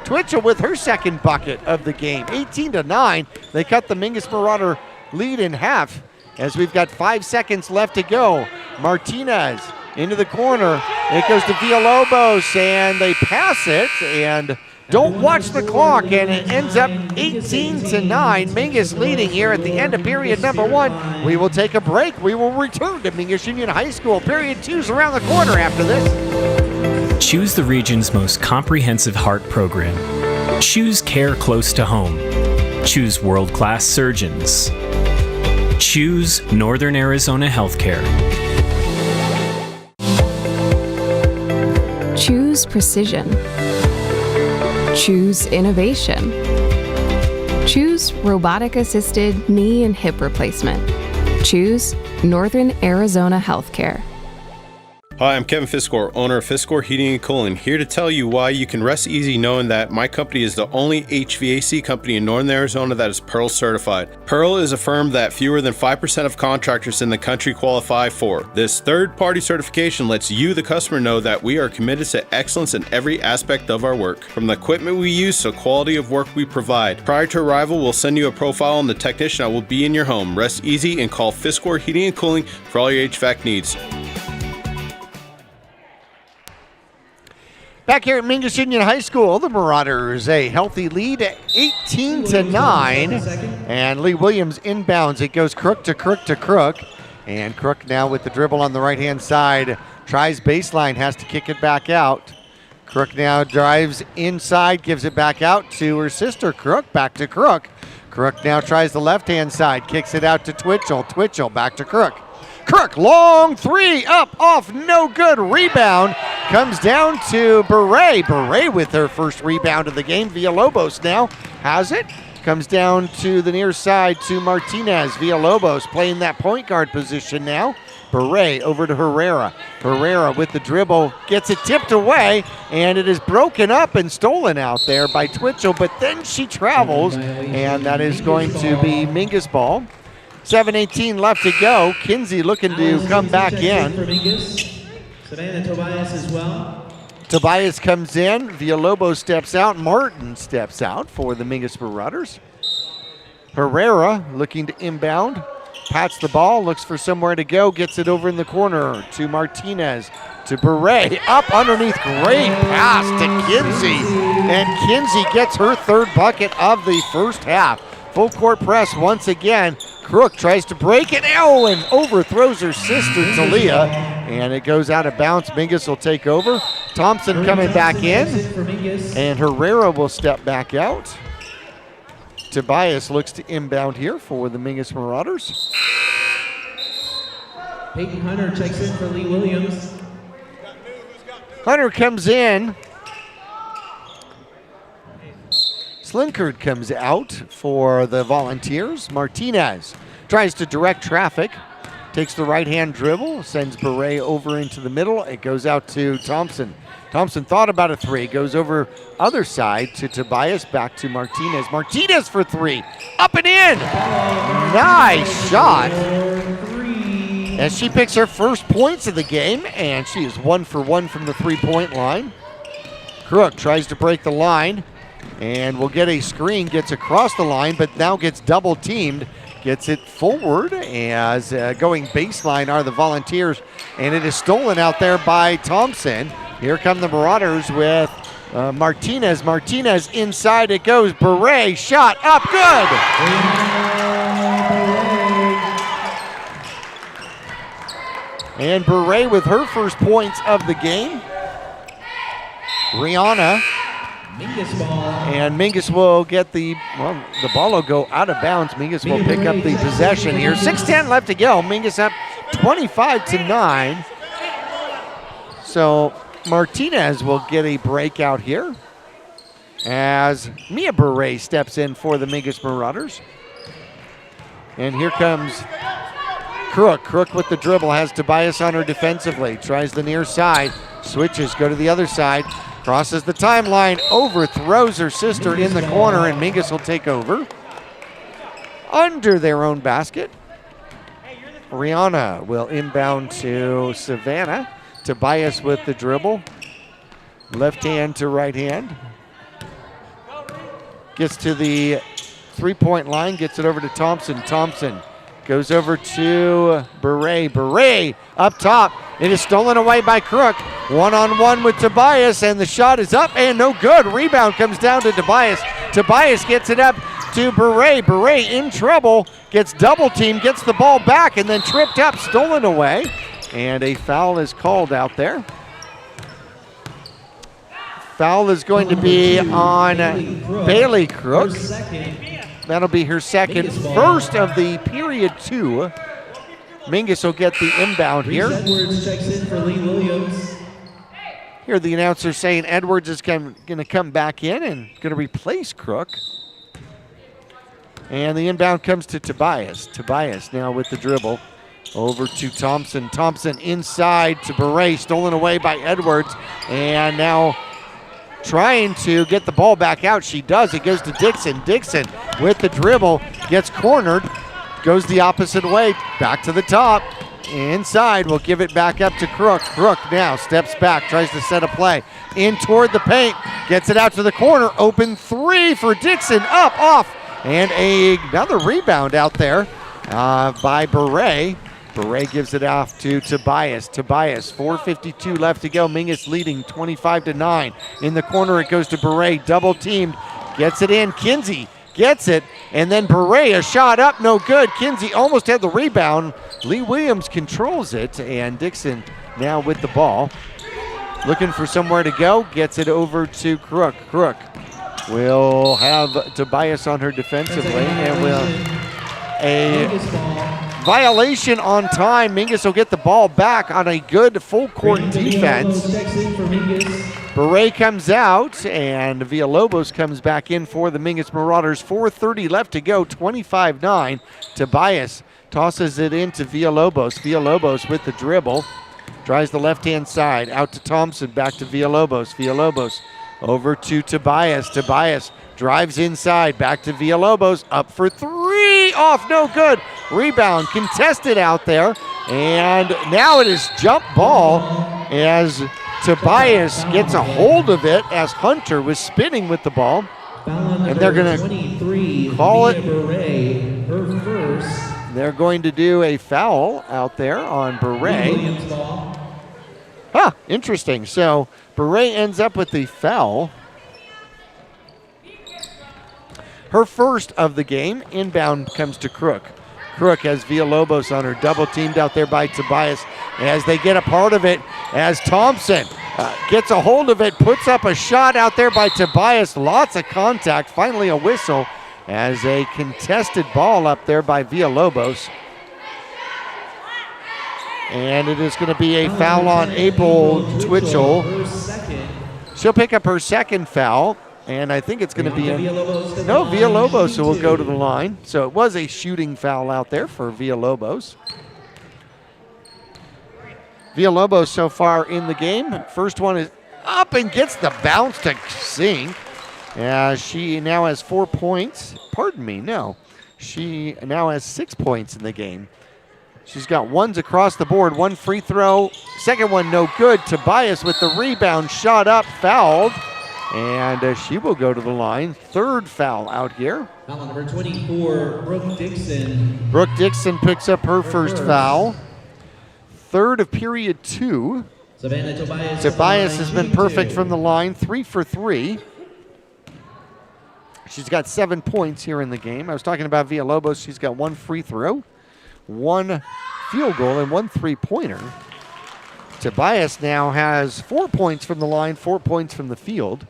Speaker 2: Twitchell with her second bucket of the game. 18-9. They cut the Mingus Marauder lead in half as we've got 5 seconds left to go. Martinez into the corner. It goes to Villalobos, and they pass it and don't watch the clock, and it ends up 18-9. Mingus leading here at the end of period number 1. We will take a break. We will return to Mingus Union High School. Period 2's around the corner after this.
Speaker 6: Choose the region's most comprehensive heart program. Choose care close to home. Choose world-class surgeons. Choose Northern Arizona Healthcare.
Speaker 7: Choose precision. Choose innovation. Choose robotic-assisted knee and hip replacement. Choose Northern Arizona Healthcare.
Speaker 3: Hi, I'm Kevin Fiskor, owner of Fiskor Heating and Cooling, here to tell you why you can rest easy knowing that my company is the only HVAC company in Northern Arizona that is Pearl certified. Pearl is a firm that fewer than 5% of contractors in the country qualify for. This third-party certification lets you, the customer, know that we are committed to excellence in every aspect of our work, from the equipment we use to quality of work we provide. Prior to arrival, we'll send you a profile on the technician that will be in your home. Rest easy and call Fiskor Heating and Cooling for all your HVAC needs.
Speaker 2: Back here at Mingus Union High School, the Marauders a healthy lead at 18-9. And Lee Williams inbounds. It goes Crook to Crook to Crook. And Crook now with the dribble on the right-hand side. Tries baseline, has to kick it back out. Crook now drives inside, gives it back out to her sister Crook. Back to Crook. Crook now tries the left-hand side, kicks it out to Twitchell. Twitchell back to Crook. Crook, long three, up, off, no good. Rebound comes down to Beret. Beret with her first rebound of the game. Villalobos now has it. Comes down to the near side to Martinez. Villalobos playing that point guard position now. Beret over to Herrera. Herrera with the dribble, gets it tipped away, and it is broken up and stolen out there by Twitchell, but then she travels, and that is going to be Mingus ball. 7:18 left to go. Kinsey looking to come back in.
Speaker 9: Savannah Tobias as well.
Speaker 2: Tobias comes in, Villalobos steps out, Martin steps out for the Mingus Marauders. Herrera looking to inbound, pats the ball, looks for somewhere to go, gets it over in the corner to Martinez, to Beret, up underneath, great pass to Kinsey, and Kinsey gets her third bucket of the first half. Full court press once again. Crook tries to break it, and overthrows her sister Talia, and it goes out of bounds. Mingus will take over. Thompson coming back in, and Herrera will step back out. Tobias looks to inbound here for the Mingus Marauders.
Speaker 9: Peyton Hunter checks in for Lee Williams.
Speaker 2: Hunter comes in. Slinkard comes out for the Volunteers. Martinez tries to direct traffic, takes the right-hand dribble, sends Beret over into the middle. It goes out to Thompson. Thompson thought about a three, goes over other side to Tobias, back to Martinez. Martinez for three, up and in. Nice shot. As she picks her first points of the game, and she is 1 for 1 from the three-point line. Crook tries to break the line, and will get a screen, gets across the line, but now gets double teamed, gets it forward as going baseline are the Volunteers, and it is stolen out there by Thompson. Here come the Marauders with Martinez. Martinez inside it goes. Beret shot up, good. And Beret with her first points of the game. Rihanna.
Speaker 9: Mingus ball.
Speaker 2: And Mingus will get the ball will go out of bounds. Mingus will pick up the possession here. 6:10 left to go. Mingus up 25-9. So Martinez will get a breakout here as Mia Beret steps in for the Mingus Marauders. And here comes Crook. Crook with the dribble, has Tobias on her defensively. Tries the near side, switches, go to the other side. Crosses the timeline, overthrows her sister in the corner, and Mingus will take over. Under their own basket. Rihanna will inbound to Savannah. Tobias with the dribble. Left hand to right hand. Gets to the three-point line, gets it over to Thompson. Thompson goes over to Beret. Beret up top. It is stolen away by Crook. One-on-one with Tobias, and the shot is up and no good. Rebound comes down to Tobias. Tobias gets it up to Beret. Beret in trouble, gets double teamed, gets the ball back, and then tripped up, stolen away. And a foul is called out there. Foul is going to be on Bailey Crook. That'll be her second, first of the period 2. Mingus will get the inbound here.
Speaker 9: Edwards checks in for Lee Williams.
Speaker 2: Here the announcer saying Edwards is going to come back in and going to replace Crook. And the inbound comes to Tobias. Tobias now with the dribble. Over to Thompson. Thompson inside to Beret, stolen away by Edwards. And now trying to get the ball back out. She does. It goes to Dixon. Dixon with the dribble, gets cornered, goes the opposite way, back to the top. Inside, will give it back up to Crook. Crook now steps back, tries to set a play. In toward the paint, gets it out to the corner. Open three for Dixon, up, off. And another rebound out there by Beret. Beret gives it off to Tobias. Tobias, 4:52 left to go. Mingus leading 25-9. In the corner, it goes to Beret, double teamed. Gets it in. Kinsey gets it, and then Beret, a shot up, no good. Kinsey almost had the rebound. Lee Williams controls it, and Dixon now with the ball. Looking for somewhere to go, gets it over to Crook. Crook will have Tobias on her defensively, and a violation on time. Mingus will get the ball back on a good full court defense.
Speaker 9: Checks in for Mingus.
Speaker 2: Beret comes out, and Villalobos comes back in for the Mingus Marauders. 4:30 left to go, 25-9. Tobias tosses it into Villalobos. Villalobos with the dribble. Drives the left-hand side, out to Thompson, back to Villalobos. Villalobos over to Tobias. Tobias drives inside, back to Villalobos, up for three, off, no good. Rebound contested out there, and now it is jump ball as Tobias gets a hold of it as Hunter was spinning with the ball. And they're going to call it. They're going to do a foul out there on Beret. Huh, interesting. So Beret ends up with the foul. Her first of the game. Inbound comes to Crook. Crook has Villalobos on her, double teamed out there by Tobias as they get a part of it as Thompson gets a hold of it, puts up a shot out there by Tobias. Lots of contact, finally a whistle as a contested ball up there by Villalobos. And it is going to be a foul on April Twitchell. She'll pick up her second foul. And I think it's going to be Villalobos who will go to the line. So it was a shooting foul out there for Villalobos. Villalobos so far in the game. First one is up and gets the bounce to sink. She now has 4 points. Pardon me, no. She now has 6 points in the game. She's got ones across the board. One free throw. Second one no good. Tobias with the rebound. Shot up, fouled. And she will go to the line. Third foul out here.
Speaker 9: Foul on number 24, Brooke Dixon.
Speaker 2: Brooke Dixon picks up her first foul. Third of period 2.
Speaker 9: Savannah Tobias.
Speaker 2: Tobias has been perfect from the line, 3 for 3. She's got 7 points here in the game. I was talking about Villalobos. She's got 1 free throw, 1 field goal, and 1 3-pointer. Tobias now has 4 points from the line, 4 points from the field.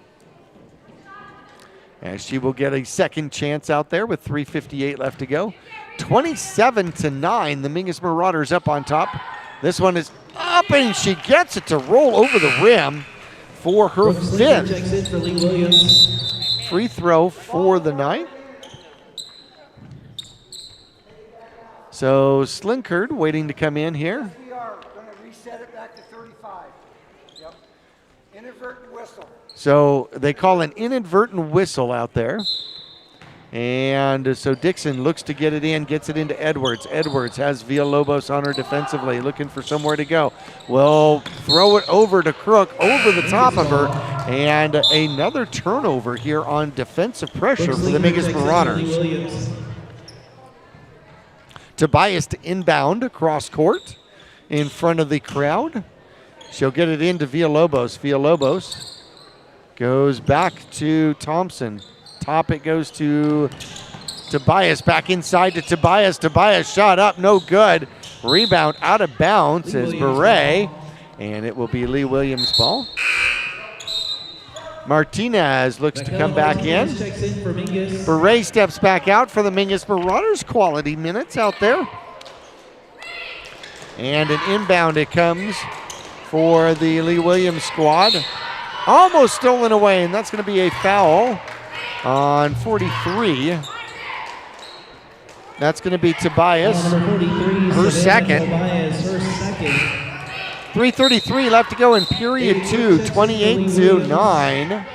Speaker 2: And she will get a second chance out there with 3:58 left to go. 27-9, the Mingus Marauders up on top. This one is up, and she gets it to roll over the rim for her fifth free throw for the night. So Slinkard waiting to come in here.
Speaker 10: We are going to reset it back to 35. Yep. Inadvertent whistle.
Speaker 2: So they call an inadvertent whistle out there. And so Dixon looks to get it in, gets it into Edwards. Edwards has Villalobos on her defensively, looking for somewhere to go. Will throw it over to Crook, over the top of her. And another turnover here on defensive pressure for the Mingus Marauders. Tobias to inbound across court in front of the crowd. She'll get it into Villalobos. Villalobos goes back to Thompson. Top it goes to Tobias. Back inside to Tobias. Tobias shot up, no good. Rebound out of bounds is Beret. And it will be Lee Williams' ball. Martinez looks to come back in. Beret steps back out for the Mingus Marauders. Quality minutes out there. And an inbound it comes for the Lee Williams squad. Almost stolen away, and that's going to be a foul on 43. That's going to be Tobias. Her second. 3:33 left to go in period 2, 28-9.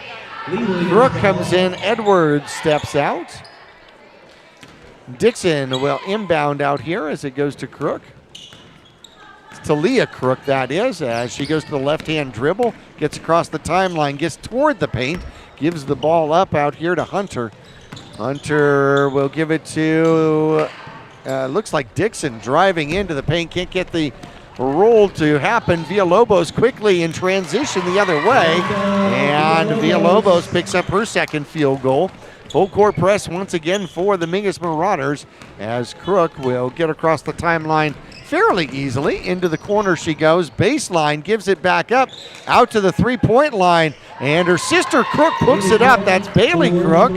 Speaker 2: Crook comes in, Edwards steps out. Dixon will inbound out here as it goes to Crook. It's Talia Crook, that is, as she goes to the left-hand dribble, gets across the timeline, gets toward the paint, gives the ball up out here to Hunter. Hunter will give it to, looks like Dixon driving into the paint, can't get the roll to happen. Villalobos quickly in transition the other way, and Villalobos picks up her second field goal. Full court press once again for the Mingus Marauders as Crook will get across the timeline fairly easily. Into the corner she goes. Baseline, gives it back up, out to the three-point line, and her sister Crook puts it up. That's Bailey Crook.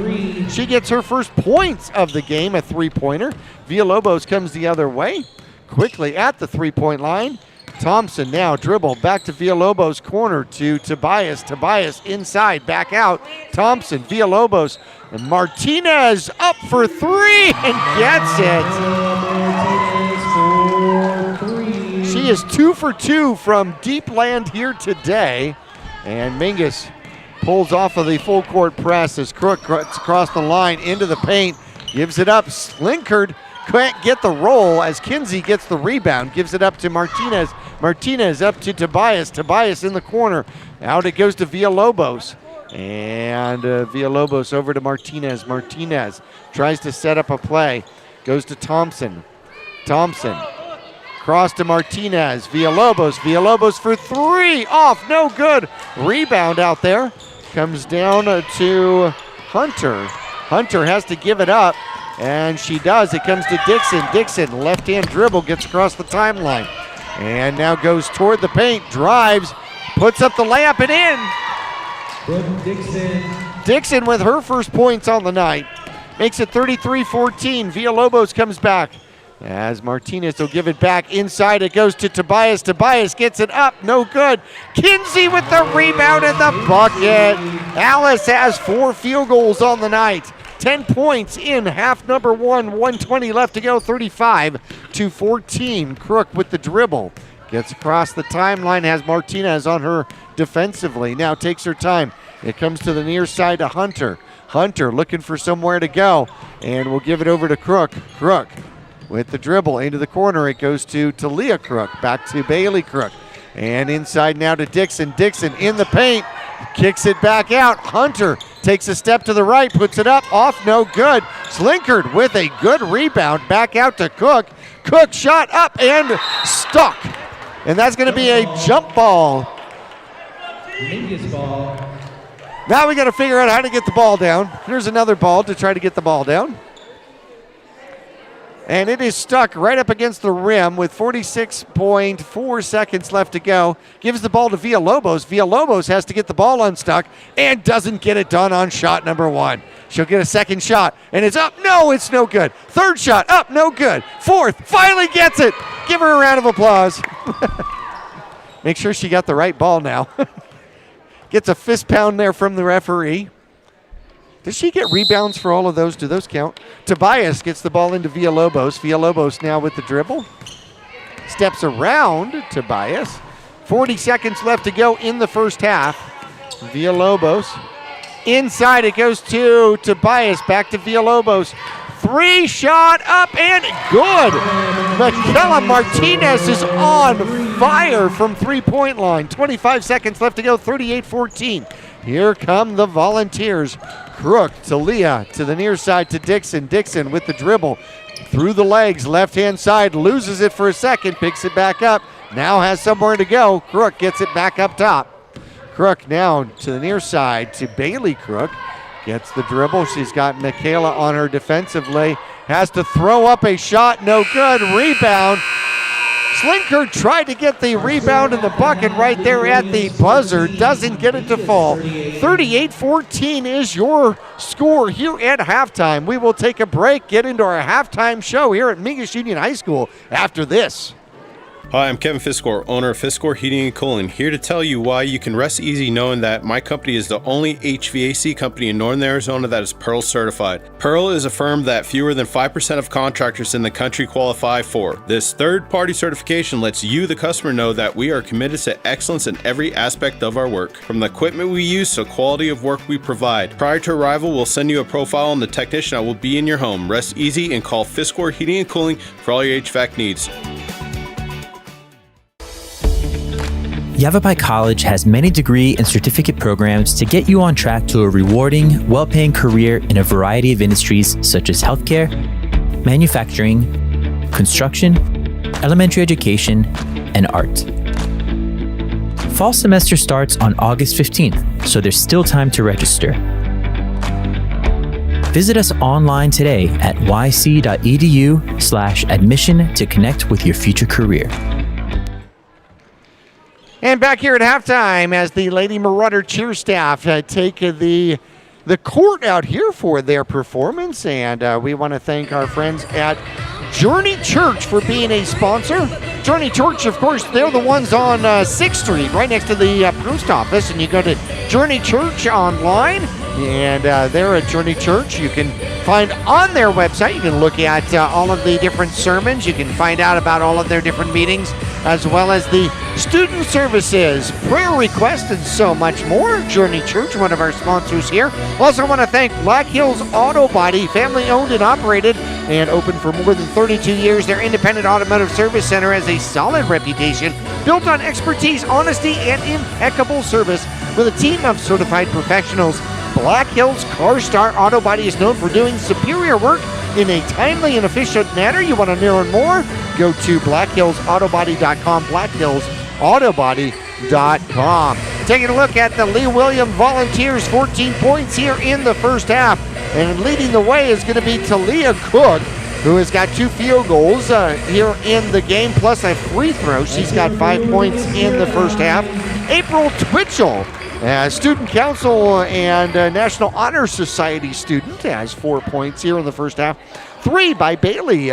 Speaker 2: She gets her first points of the game, a three-pointer. Villalobos comes the other way. Quickly at the three-point line. Thompson now dribble back to Villalobos, corner to Tobias. Tobias inside, back out. Thompson, Villalobos, and Martinez up for three and gets it. She is 2 for 2 from deep land here today. And Mingus pulls off of the full court press as Crook cuts across the line into the paint. Gives it up, Slinkard can't get the roll as Kinsey gets the rebound. Gives it up to Martinez. Martinez up to Tobias. Tobias in the corner. Out it goes to Villalobos. And Villalobos over to Martinez. Martinez tries to set up a play. Goes to Thompson. Thompson. Cross to Martinez. Villalobos. Villalobos for three. Off. No good. Rebound out there. Comes down to Hunter. Hunter has to give it up. And she does. It comes to Dixon. Dixon, left-hand dribble, gets across the timeline. And now goes toward the paint, drives, puts up the layup and in.
Speaker 9: Dixon.
Speaker 2: Dixon with her first points on the night. Makes it 33-14. Villalobos comes back. As Martinez will give it back inside, it goes to Tobias. Tobias gets it up, no good. Kinsey with the rebound and the bucket. Alice has 4 field goals on the night. 10 points in half number 1, 1:20 left to go, 35-14. Crook with the dribble. Gets across the timeline, has Martinez on her defensively. Now takes her time. It comes to the near side to Hunter. Hunter looking for somewhere to go, and we'll give it over to Crook. Crook with the dribble into the corner. It goes to Talia Crook, back to Bailey Crook. And inside now to Dixon. Dixon in the paint, kicks it back out. Hunter takes a step to the right, puts it up, off, no good. Slinkard with a good rebound, back out to Cook. Cook shot up and stuck. And that's going to be a jump ball.
Speaker 9: Mingus ball.
Speaker 2: Now we got to figure out how to get the ball down. Here's another ball to try to get the ball down. And it is stuck right up against the rim with 46.4 seconds left to go. Gives the ball to Villalobos. Villalobos has to get the ball unstuck and doesn't get it done on shot number 1. She'll get a second shot, and it's up. No, it's no good. Third shot, up, no good. Fourth, finally gets it. Give her a round of applause. Make sure she got the right ball now. Gets a fist pound there from the referee. Does she get rebounds for all of those? Do those count? Tobias gets the ball into Villalobos. Villalobos now with the dribble. Steps around Tobias. 40 seconds left to go in the first half. Villalobos. Inside it goes to Tobias. Back to Villalobos. 3 shot up and good. Michaela Martinez is on fire from 3-point line. 25 seconds left to go. 38-14. Here come the Volunteers. Crook to Leah, to the near side to Dixon. Dixon with the dribble through the legs, left-hand side, loses it for a second, picks it back up, now has somewhere to go. Crook gets it back up top. Crook now to the near side to Bailey Crook. Gets the dribble. She's got Michaela on her defensively. Has to throw up a shot, no good. Rebound. Slinkard tried to get the rebound in the bucket right there at the buzzer. Doesn't get it to fall. 38-14 is your score here at halftime. We will take a break, get into our halftime show here at Mingus Union High School after this.
Speaker 3: Hi, I'm Kevin Fiskor, owner of Fiskor Heating and Cooling, here to tell you why you can rest easy knowing that my company is the only HVAC company in Northern Arizona that is Pearl certified. Pearl is a firm that fewer than 5% of contractors in the country qualify for. This third-party certification lets you, the customer, know that we are committed to excellence in every aspect of our work, from the equipment we use to quality of work we provide. Prior to arrival, we'll send you a profile on the technician that will be in your home. Rest easy and call Fiskor Heating and Cooling for all your HVAC needs.
Speaker 5: Yavapai College has many degree and certificate programs to get you on track to a rewarding, well-paying career in a variety of industries such as healthcare, manufacturing, construction, elementary education, and art. Fall semester starts on August 15th, so there's still time to register. Visit us online today at yc.edu/admission to connect with your future career.
Speaker 2: And back here at halftime as the Lady Marauder cheer staff take the the court out here for their performance, and we want to thank our friends at Journey Church for being a sponsor. Journey Church, of course, they're the ones on 6th Street, right next to the post office, and you go to Journey Church online, and they're at Journey Church. You can find on their website, you can look at all of the different sermons, you can find out about all of their different meetings, as well as the student services, prayer requests, and so much more. Journey Church, one of our sponsors here. Also want to thank Black Hills Auto Body, family owned and operated, and open for more than 32 years. Their independent automotive service center has a solid reputation, built on expertise, honesty, and impeccable service with a team of certified professionals. Black Hills CarStar Auto Body is known for doing superior work in a timely and efficient manner. You want to learn more? Go to blackhillsautobody.com, blackhillsautobody.com. Taking a look at the Lee William Volunteers, 14 points here in the first half. And leading the way is going to be Talia Cook, who has got 2 field goals here in the game, plus a free throw. She's got 5 points in the first half. April Twitchell, student council and National Honor Society student, has 4 points here in the first half. 3 by Bailey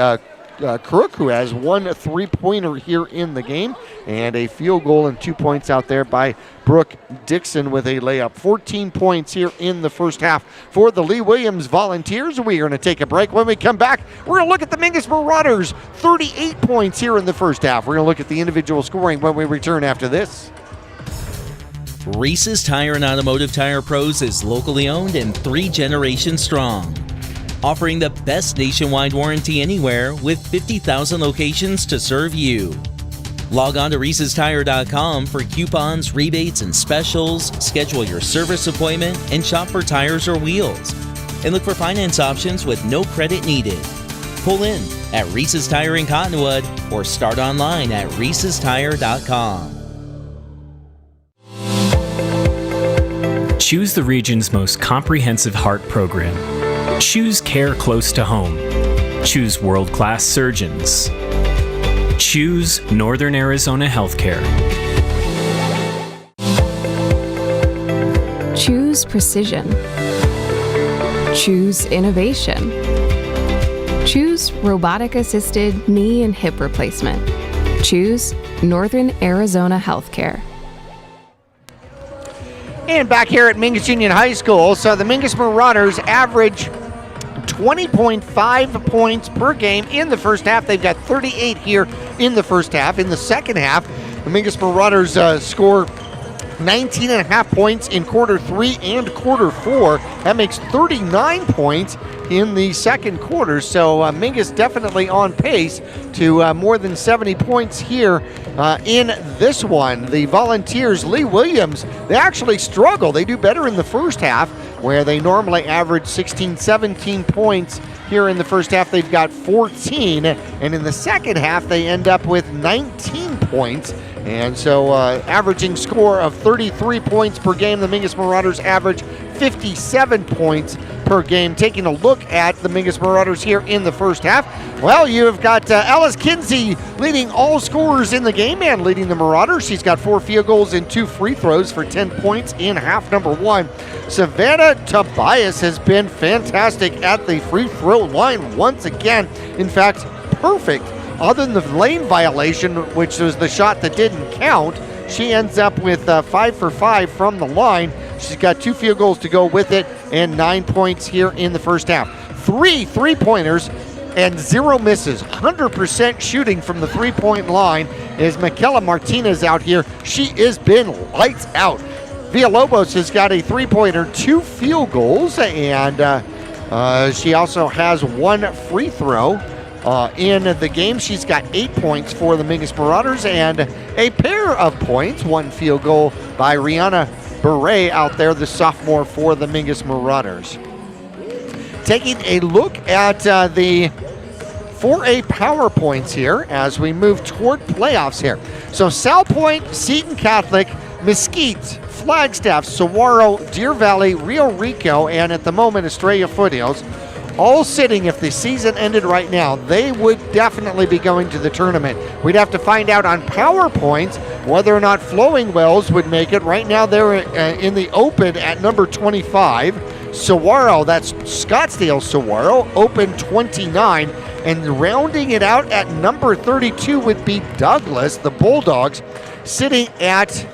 Speaker 2: Crook, who has 1 3-pointer here in the game, and a field goal and 2 points out there by Brooke Dixon with a layup. 14 points here in the first half for the Lee Williams Volunteers. We are going to take a break. When we come back, we're going to look at the Mingus Marauders, 38 points here in the first half. We're going to look at the individual scoring when we return after this.
Speaker 4: Reese's Tire and Automotive Tire Pros is locally owned and 3 generations strong. Offering the best nationwide warranty anywhere with 50,000 locations to serve you. Log on to ReesesTire.com for coupons, rebates, and specials, schedule your service appointment, and shop for tires or wheels. And look for finance options with no credit needed. Pull in at Reese's Tire in Cottonwood or start online at ReesesTire.com.
Speaker 6: Choose the region's most comprehensive heart program. Choose care close to home. Choose world-class surgeons. Choose Northern Arizona Healthcare.
Speaker 7: Choose precision. Choose innovation. Choose robotic-assisted knee and hip replacement. Choose Northern Arizona Healthcare.
Speaker 2: And back here at Mingus Union High School, so the Mingus Marauders average 20.5 points per game in the first half. They've got 38 here in the first half. In the second half, the Mingus Marauders score 19.5 points in quarter 3 and quarter 4. That makes 39 points in the second quarter. So Mingus definitely on pace to more than 70 points here in this one. The Volunteers, Lee Williams, they actually struggle. They do better in the first half, where they normally average 16, 17 points. Here in the first half, they've got 14, and in the second half, they end up with 19 points. And so averaging score of 33 points per game. The Mingus Marauders average 57 points per game. Taking a look at the Mingus Marauders here in the first half, well, you've got Alice Kinsey leading all scorers in the game and leading the Marauders. She's got 4 field goals and 2 free throws for 10 points in half number 1. Savannah Tobias has been fantastic at the free throw line once again. In fact, perfect. Other than the lane violation, which was the shot that didn't count, she ends up with 5 for 5 from the line. She's got 2 field goals to go with it and 9 points here in the first half. 3 3-pointers and 0 misses. 100% shooting from the 3-point line is Michaela Martinez out here. She has been lights out. Villalobos has got a 3-pointer, 2 field goals, and she also has 1 free throw. In the game, she's got 8 points for the Mingus Marauders and a pair of points, 1 field goal by Rihanna Beret out there, the sophomore for the Mingus Marauders. Taking a look at the 4A power points here as we move toward playoffs here. So Sal Point, Seton Catholic, Mesquite, Flagstaff, Saguaro, Deer Valley, Rio Rico, and at the moment Estrella Foothills, all sitting, if the season ended right now, they would definitely be going to the tournament. We'd have to find out on power points whether or not Flowing Wells would make it. Right now they're in the open at number 25. Saguaro, that's Scottsdale Saguaro, open 29. And rounding it out at number 32 would be Douglas, the Bulldogs, sitting at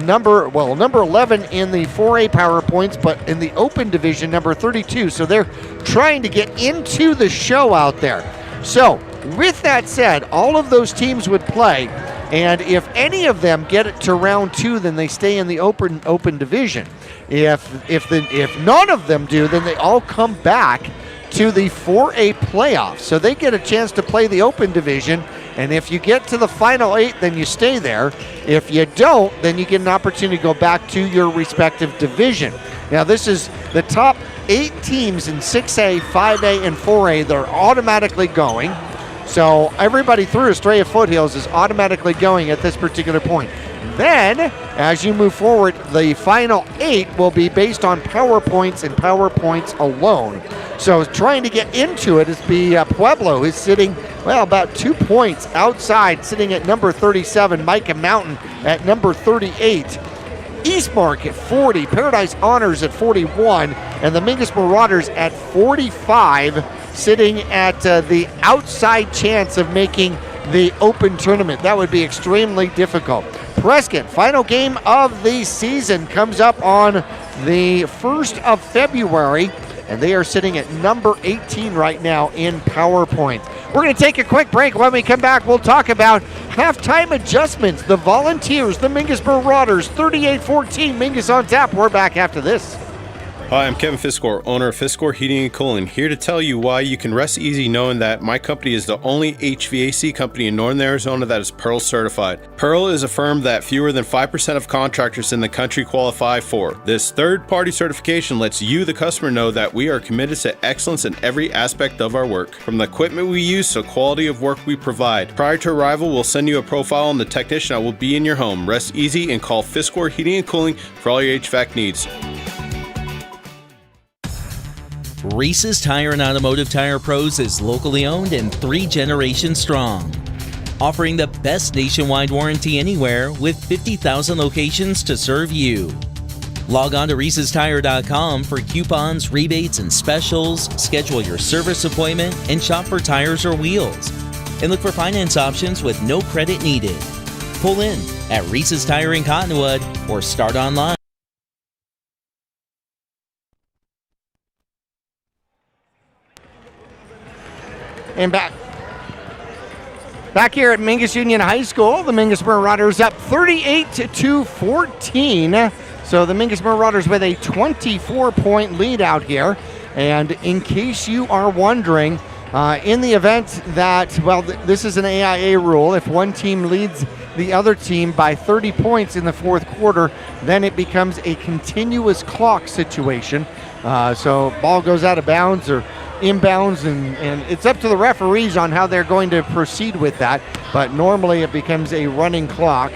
Speaker 2: number 11 in the 4A power points, but in the open division, number 32. So they're trying to get into the show out there. So with that said, all of those teams would play, and if any of them get it to round 2, then they stay in the open division. If none of them do, then they all come back to the 4A playoffs. So they get a chance to play the open division, and if you get to the final 8, then you stay there. If you don't, then you get an opportunity to go back to your respective division. Now this is the top 8 teams in 6A, 5A, and 4A. They're automatically going. So everybody through Estrella Foothills is automatically going at this particular point. Then, as you move forward, the final 8 will be based on power points and power points alone. So trying to get into it is Pueblo, who's sitting, about 2 points outside, sitting at number 37, Micah Mountain at number 38. Eastmark at 40, Paradise Honors at 41, and the Mingus Marauders at 45, sitting at the outside chance of making the open tournament. That would be extremely difficult. Prescott, final game of the season, comes up on the 1st of February, and they are sitting at number 18 right now in PowerPoint. We're going to take a quick break. When we come back, we'll talk about halftime adjustments. The Volunteers, the Mingus Marauders, 38-14, Mingus on tap. We're back after this.
Speaker 3: Hi, I'm Kevin Fiskor, owner of Fiskor Heating and Cooling, here to tell you why you can rest easy knowing that my company is the only HVAC company in Northern Arizona that is Pearl certified. Pearl is a firm that fewer than 5% of contractors in the country qualify for. This third-party certification lets you, the customer, know that we are committed to excellence in every aspect of our work, from the equipment we use to quality of work we provide. Prior to arrival, we'll send you a profile on the technician that will be in your home. Rest easy and call Fiskor Heating and Cooling for all your HVAC needs.
Speaker 4: Reese's Tire and Automotive Tire Pros is locally owned and 3 generations strong, offering the best nationwide warranty anywhere with 50,000 locations to serve you. Log on to ReesesTire.com for coupons, rebates, and specials, schedule your service appointment, and shop for tires or wheels. And look for finance options with no credit needed. Pull in at Reese's Tire in Cottonwood or start online.
Speaker 2: And back here at Mingus Union High School, the Mingus Marauders up 38-14. So the Mingus Marauders with a 24-point lead out here. And in case you are wondering, in the event that, this is an AIA rule, if one team leads the other team by 30 points in the fourth quarter, then it becomes a continuous clock situation. So ball goes out of bounds or inbounds, and it's up to the referees on how they're going to proceed with that, but normally it becomes a running clock.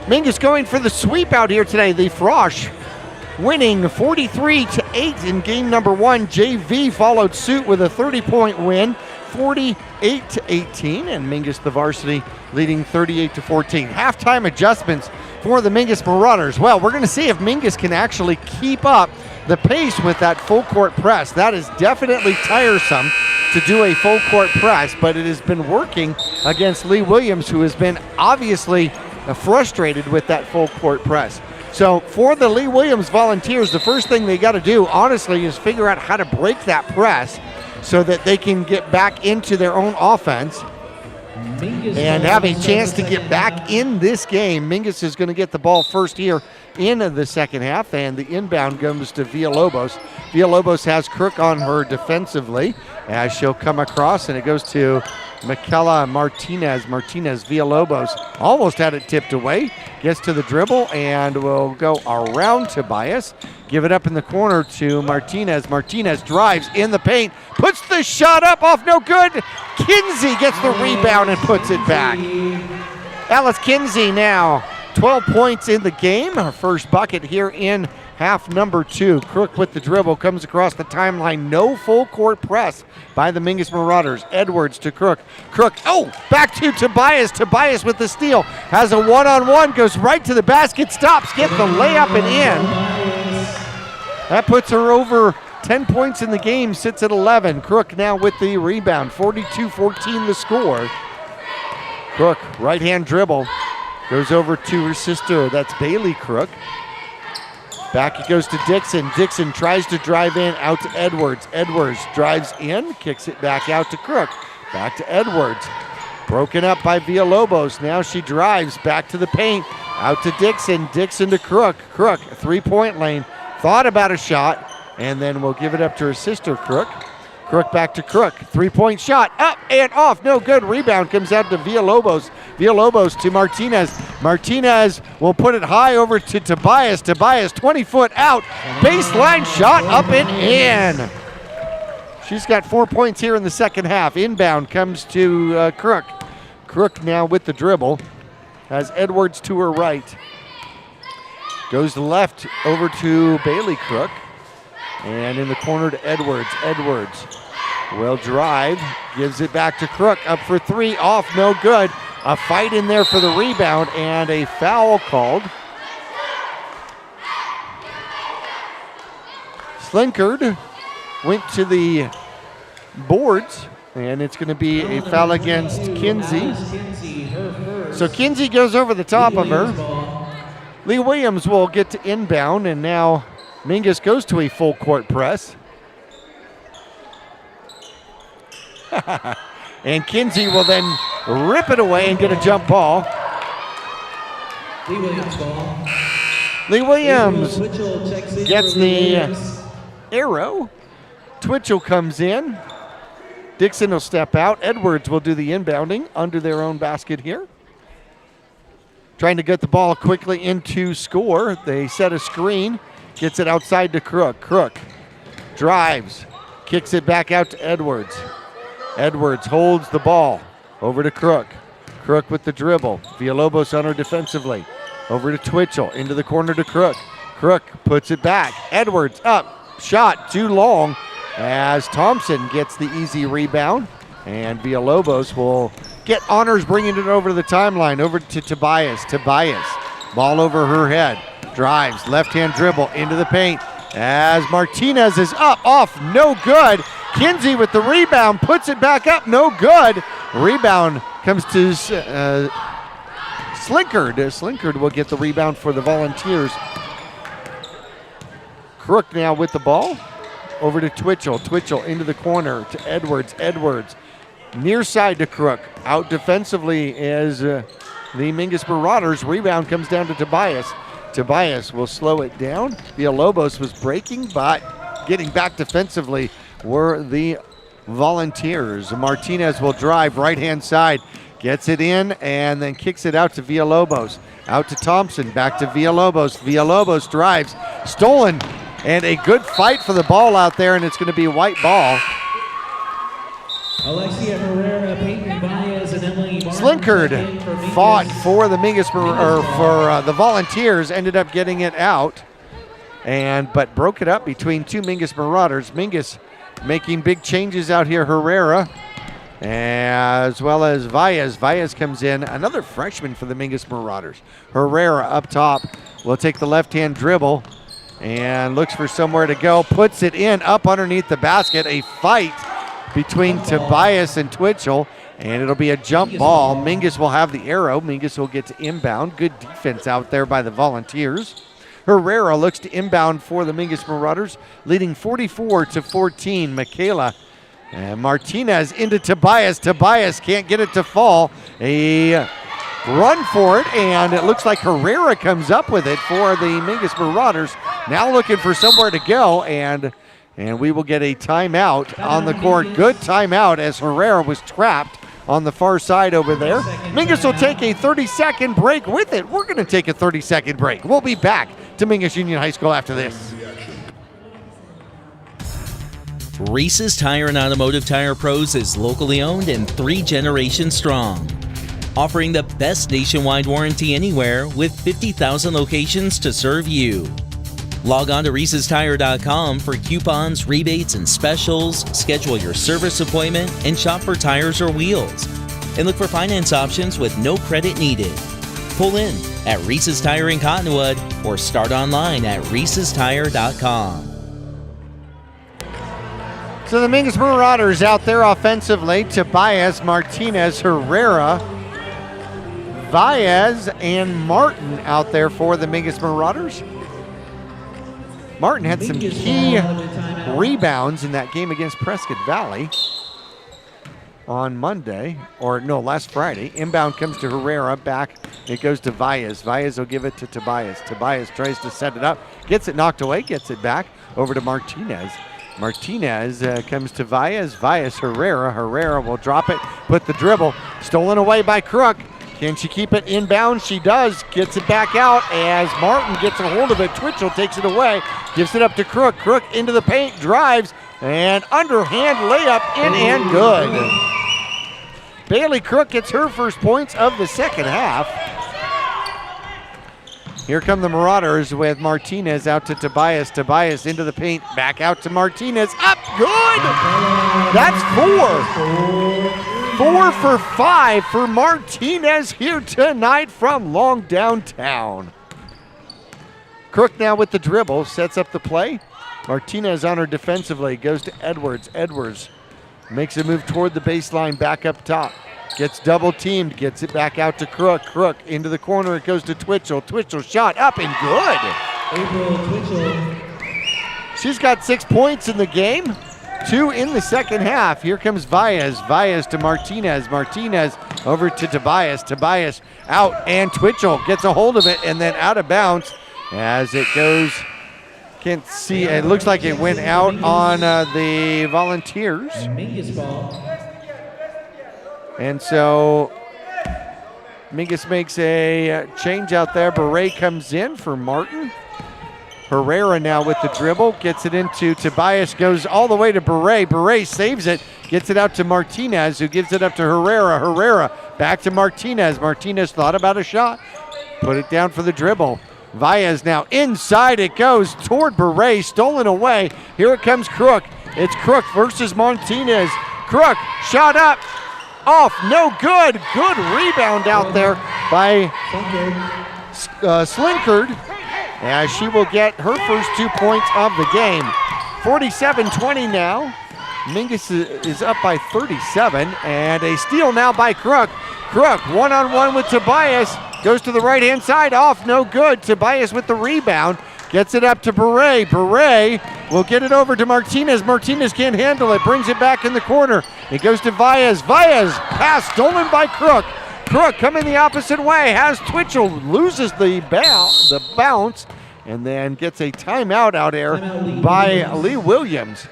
Speaker 2: Mingus going for the sweep out here today. The Frosh winning 43-8 in game number 1. JV followed suit with a 30-point win, 48-18, and Mingus, the varsity, leading 38-14. Halftime adjustments for the Mingus Marauders. Well, we're going to see if Mingus can actually keep up the pace with that full court press. That is definitely tiresome to do a full court press, but it has been working against Lee Williams, who has been obviously frustrated with that full court press. So for the Lee Williams Volunteers, the first thing they got to do, honestly, is figure out how to break that press so that they can get back into their own offense and have a chance to get back in this game. Mingus is going to get the ball first here in the second half, and the inbound comes to Villalobos. Villalobos has Crook on her defensively as she'll come across, and it goes to Michaela Martinez. Villalobos almost had it tipped away, gets to the dribble, and will go around Tobias. Give it up in the corner to Martinez. Martinez drives in the paint, puts the shot up, off no good. Kinsey gets the rebound and puts it back. Alice Kinsey now 12 points in the game, her first bucket here in half number 2. Crook with the dribble, comes across the timeline. No full court press by the Mingus Marauders. Edwards to Crook. Crook, back to Tobias. Tobias with the steal. Has a one-on-one, goes right to the basket, stops, gets the layup and in. That puts her over 10 points in the game, sits at 11. Crook now with the rebound, 42-14 the score. Crook, right-hand dribble, goes over to her sister, that's Bailey Crook. Back it goes to Dixon. Dixon tries to drive in, out to Edwards. Edwards drives in, kicks it back out to Crook. Back to Edwards. Broken up by Villalobos. Now she drives back to the paint, out to Dixon. Dixon to Crook. Crook, three-point lane. Thought about a shot, and then we'll give it up to her sister, Crook. Crook back to Crook. Three-point shot, up and off, no good. Rebound comes out to Villalobos. Villalobos to Martinez. Martinez will put it high over to Tobias. Tobias, 20-foot out. Baseline shot, up and in. She's got 4 points here in the second half. Inbound comes to Crook. Crook now with the dribble. Has Edwards to her right. Goes left over to Bailey Crook. And in the corner to Edwards. Edwards will drive. Gives it back to Crook. Up for three. Off. No good. A fight in there for the rebound. And a foul called. Slinkard went to the boards. And it's going to be a foul against Kinsey. So Kinsey goes over the top of her. Lee Williams will get to inbound, and now Mingus goes to a full court press. And Kinsey will then rip it away and get a jump ball.
Speaker 9: Lee Williams ball.
Speaker 2: Lee Williams
Speaker 9: Twitchell checks in
Speaker 2: gets
Speaker 9: for Lee
Speaker 2: the
Speaker 9: Williams.
Speaker 2: arrow. Twitchell comes in. Dixon will step out. Edwards will do the inbounding under their own basket here. Trying to get the ball quickly into score. They set a screen. Gets it outside to Crook. Crook drives. Kicks it back out to Edwards. Edwards holds the ball. Over to Crook. Crook with the dribble. Villalobos on her defensively. Over to Twitchell. Into the corner to Crook. Crook puts it back. Edwards up. Shot too long as Thompson gets the easy rebound. And Villalobos will get honors bringing it over to the timeline. Over to Tobias. Tobias. Ball over her head. Drives. Left-hand dribble into the paint. As Martinez is up. Off. No good. Kinsey with the rebound. Puts it back up. No good. Rebound comes to Slinkard. Slinkard will get the rebound for the Volunteers. Crook now with the ball. Over to Twitchell. Twitchell into the corner to Edwards. Edwards near side to Crook. Out defensively as the Mingus Marauders. Rebound comes down to Tobias. Tobias will slow it down. Villalobos was breaking, but getting back defensively were the Volunteers. Martinez will drive right-hand side. Gets it in and then kicks it out to Villalobos. Out to Thompson. Back to Villalobos. Villalobos drives. Stolen. And a good fight for the ball out there, and it's going to be a white ball.
Speaker 9: Alexia Herrera, Peyton Baez, and Emily Barnes.
Speaker 2: Slinkard fought for the the Volunteers, ended up getting it out, but broke it up between two Mingus Marauders. Mingus making big changes out here. Herrera, as well as Valles. Valles comes in, another freshman for the Mingus Marauders. Herrera up top will take the left-hand dribble and looks for somewhere to go. Puts it in, up underneath the basket. A fight between Tobias and Twitchell, and it'll be a jump ball. Mingus will have the arrow. Mingus will get to inbound. Good defense out there by the Volunteers. Herrera looks to inbound for the Mingus Marauders, leading 44-14. Michaela and Martinez into Tobias. Tobias can't get it to fall. A run for it, and it looks like Herrera comes up with it for the Mingus Marauders. Now looking for somewhere to go, and we will get a timeout on the court. Good timeout as Herrera was trapped on the far side over there. Mingus will take a 30-second break with it. We're going to take a 30-second break. We'll be back to Mingus Union High School after this.
Speaker 4: Reese's Tire and Automotive Tire Pros is locally owned and 3 generations strong. Offering the best nationwide warranty anywhere with 50,000 locations to serve you. Log on to ReesesTire.com for coupons, rebates, and specials, schedule your service appointment, and shop for tires or wheels. And look for finance options with no credit needed. Pull in at Reese's Tire in Cottonwood or start online at ReesesTire.com.
Speaker 2: So the Mingus Marauders out there offensively. Tobias, Martinez, Herrera, Baez, and Martin out there for the Mingus Marauders. Martin had some key rebounds in that game against Prescott Valley on Monday, or no, last Friday. Inbound comes to Herrera, back, it goes to Baez. Baez will give it to Tobias. Tobias tries to set it up, gets it knocked away, gets it back over to Martinez. Martinez comes to Baez. Baez, Herrera. Herrera will drop it, put the dribble, stolen away by Crook. Can she keep it inbound? She does. Gets it back out as Martin gets a hold of it. Twitchell takes it away, gives it up to Crook. Crook into the paint, drives, and underhand layup in and good. Bailey Crook gets her first points of the second half. Here come the Marauders with Martinez out to Tobias. Tobias into the paint, back out to Martinez. Up, good! That's 4. 4 for 5 for Martinez here tonight from long downtown. Crook now with the dribble, sets up the play. Martinez on her defensively, goes to Edwards. Edwards makes a move toward the baseline, back up top. Gets double teamed, gets it back out to Crook. Crook into the corner, it goes to Twitchell. Twitchell shot up and good.
Speaker 9: April Twitchell.
Speaker 2: She's got 6 points in the game, 2 in the second half. Here comes Baez. Baez to Martinez. Martinez over to Tobias. Tobias out, and Twitchell gets a hold of it and then out of bounds as it goes. Can't see, it looks like it went out on the Volunteers.
Speaker 9: Mingus ball.
Speaker 2: And so Mingus makes a change out there. Beret comes in for Martin. Herrera now with the dribble, gets it into Tobias, goes all the way to Beret. Beret saves it, gets it out to Martinez, who gives it up to Herrera. Herrera back to Martinez. Martinez thought about a shot, put it down for the dribble. Baez now inside, it goes toward Beret, stolen away. Here it comes Crook. It's Crook versus Martinez. Crook, shot up, off, no good. Good rebound out there by Slinkard, as she will get her first 2 points of the game. 47-20 now. Mingus is up by 37, and a steal now by Crook. Crook one-on-one with Tobias. Goes to the right-hand side, off, no good. Tobias with the rebound, gets it up to Beret. Beret will get it over to Martinez. Martinez can't handle it, brings it back in the corner. It goes to Baez. Baez, pass stolen by Crook. Crook coming the opposite way, has Twitchell, loses the bounce, and then gets a timeout out there by Lee Williams.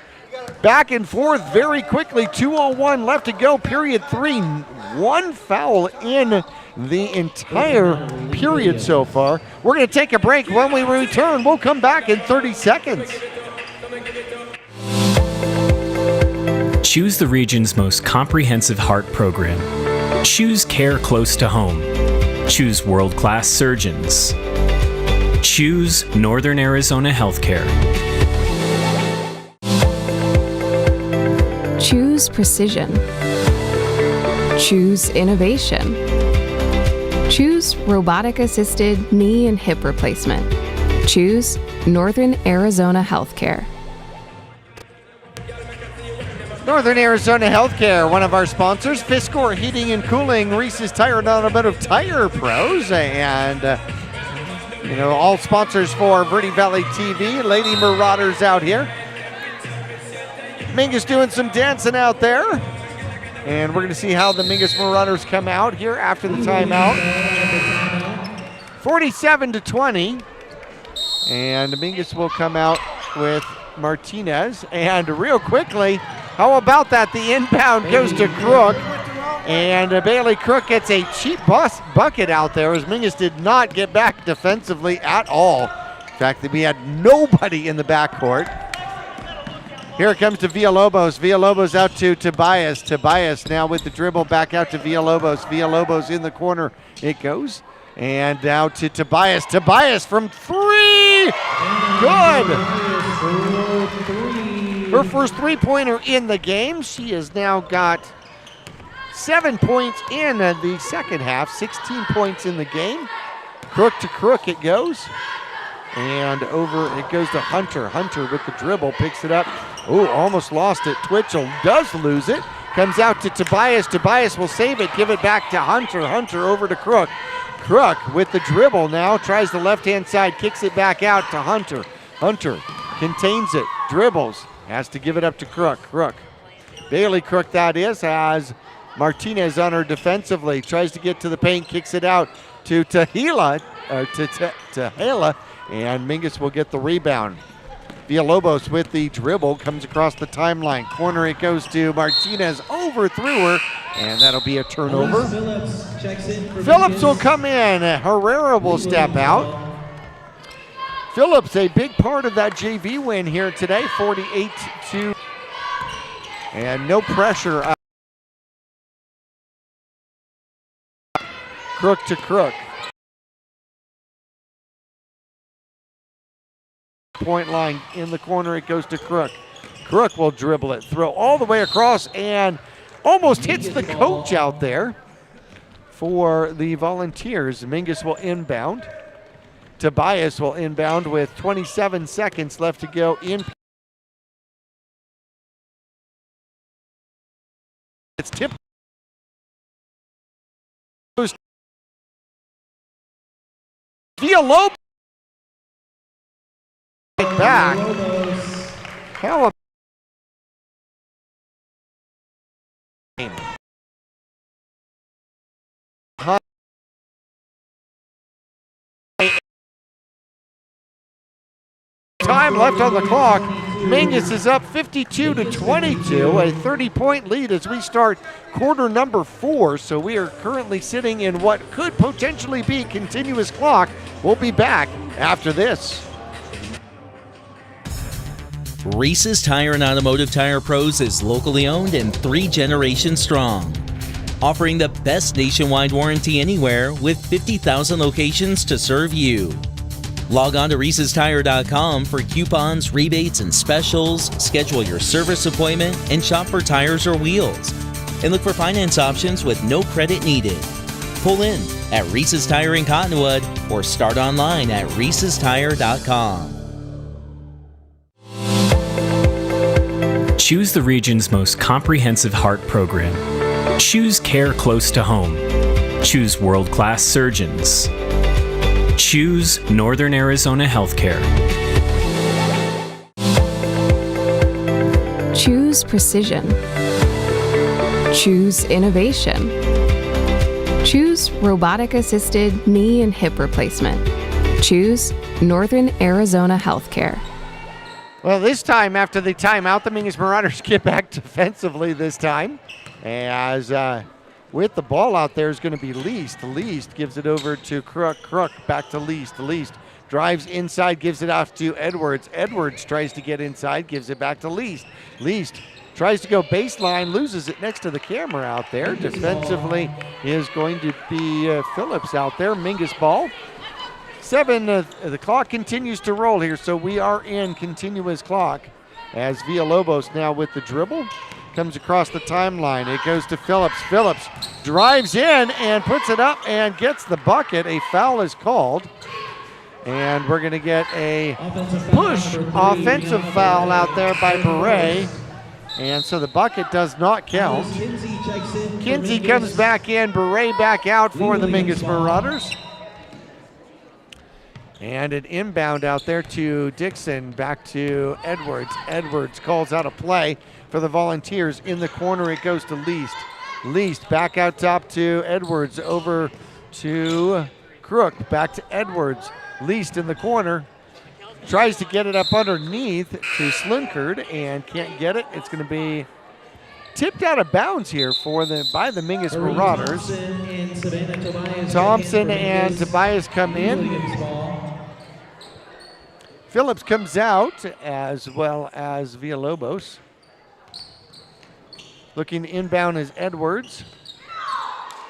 Speaker 2: Back and forth very quickly, 2:01 left to go, period 3. 1 foul in the entire period so far. We're going to take a break. When we return, we'll come back in 30 seconds.
Speaker 6: Choose the region's most comprehensive heart program. Choose care close to home. Choose world-class surgeons. Choose Northern Arizona Healthcare.
Speaker 7: Choose precision. Choose innovation. Choose robotic-assisted knee and hip replacement. Choose Northern Arizona Healthcare.
Speaker 2: Northern Arizona Healthcare, one of our sponsors, Fiskor Heating and Cooling, Reese's Tire and Automotive Tire Pros, and all sponsors for Verde Valley TV. Lady Marauders out here. Mingus doing some dancing out there. And we're going to see how the Mingus Marauders come out here after the timeout. 47-20. And Mingus will come out with Martinez. And real quickly, how about that? The inbound goes to Crook. And Bailey Crook gets a cheap bucket out there as Mingus did not get back defensively at all. In fact, we had nobody in the backcourt. Here it comes to Villalobos. Villalobos out to Tobias. Tobias now with the dribble back out to Villalobos. Villalobos in the corner. It goes. And now to Tobias. Tobias from 3. Good. Her first three-pointer in the game. She has now got 7 points in the second half. 16 points in the game. Crook to Crook it goes. And over it goes to Hunter. Hunter with the dribble picks it up. Ooh, almost lost it. Twitchell does lose it. Comes out to Tobias. Tobias will save it, give it back to Hunter. Hunter over to Crook. Crook with the dribble now, tries the left-hand side, kicks it back out to Hunter. Hunter contains it, dribbles, has to give it up to Crook. Crook. Bailey Crook, that is, has Martinez on her defensively. Tries to get to the paint, kicks it out to Tahila, and Mingus will get the rebound. Villalobos with the dribble, comes across the timeline. Corner, it goes to Martinez, overthrew her, and that'll be a turnover. Phillips will come in. Herrera will step out. Phillips, a big part of that JV win here today, 48-2. And no pressure. Crook to Crook. Point line in the corner, it goes to Crook. Crook will dribble it, throw all the way across, and almost hits the coach out there for the Volunteers. Mingus will inbound. Tobias will inbound with 27 seconds left to go in. It's tipped. Villalobos back. Hell of time left on the clock. Mingus is up 52-22, a 30-point lead as we start quarter number 4. So we are currently sitting in what could potentially be continuous clock. We'll be back after this.
Speaker 4: Reese's Tire and Automotive Tire Pros is locally owned and 3 generations strong. Offering the best nationwide warranty anywhere with 50,000 locations to serve you. Log on to ReesesTire.com for coupons, rebates, and specials. Schedule your service appointment and shop for tires or wheels. And look for finance options with no credit needed. Pull in at Reese's Tire in Cottonwood or start online at ReesesTire.com.
Speaker 6: Choose the region's most comprehensive heart program. Choose care close to home. Choose world-class surgeons. Choose Northern Arizona Healthcare.
Speaker 7: Choose precision. Choose innovation. Choose robotic-assisted knee and hip replacement. Choose Northern Arizona Healthcare.
Speaker 2: Well, this time after the timeout, the Mingus Marauders get back defensively this time. As with the ball out there is going to be Least. Least gives it over to Crook. Crook back to Least. Least drives inside, gives it off to Edwards. Edwards tries to get inside, gives it back to Least. Least tries to go baseline, loses it next to the camera out there. Defensively is going to be Phillips out there. Mingus ball. 7, the clock continues to roll here, so we are in continuous clock as Villalobos now with the dribble. Comes across the timeline. It goes to Phillips. Phillips drives in and puts it up and gets the bucket. A foul is called. And we're going to get a push offensive foul out there by Beret. And so the bucket does not count. Kinsey comes back in. Beret back out for the Mingus Marauders. And an inbound out there to Dixon, back to Edwards. Edwards calls out a play for the Volunteers. In the corner, it goes to Least. Least back out top to Edwards, over to Crook, back to Edwards. Least in the corner, tries to get it up underneath to Slinkard and can't get it. It's going to be tipped out of bounds here by the Mingus Marauders. Thompson and Tobias come in. Phillips comes out, as well as Villalobos. Looking inbound is Edwards.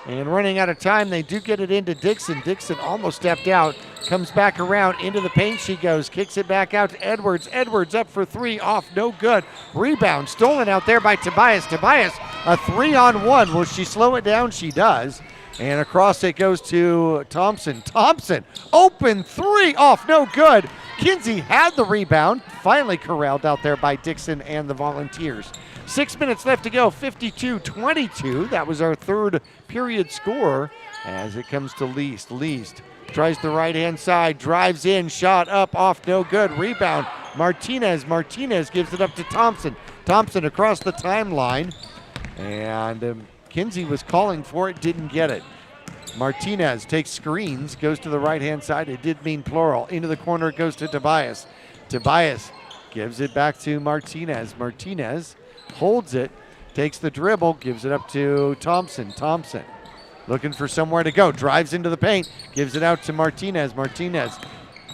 Speaker 2: And running out of time, they do get it into Dixon. Dixon almost stepped out, comes back around into the paint. She goes, kicks it back out to Edwards. Edwards up for 3, off, no good. Rebound stolen out there by Tobias. Tobias, a 3-on-1. Will she slow it down? She does. And across it goes to Thompson. Thompson, open 3, off, no good. Kinsey had the rebound, finally corralled out there by Dixon and the Volunteers. 6 minutes left to go, 52-22. That was our third period score as it comes to Least. Least tries the right-hand side, drives in, shot up, off, no good. Rebound, Martinez. Martinez gives it up to Thompson. Thompson across the timeline, and Kinsey was calling for it, didn't get it. Martinez takes screens, goes to the right-hand side. It did mean plural. Into the corner it goes to Tobias. Tobias gives it back to Martinez. Martinez holds it, takes the dribble, gives it up to Thompson. Thompson looking for somewhere to go. Drives into the paint, gives it out to Martinez. Martinez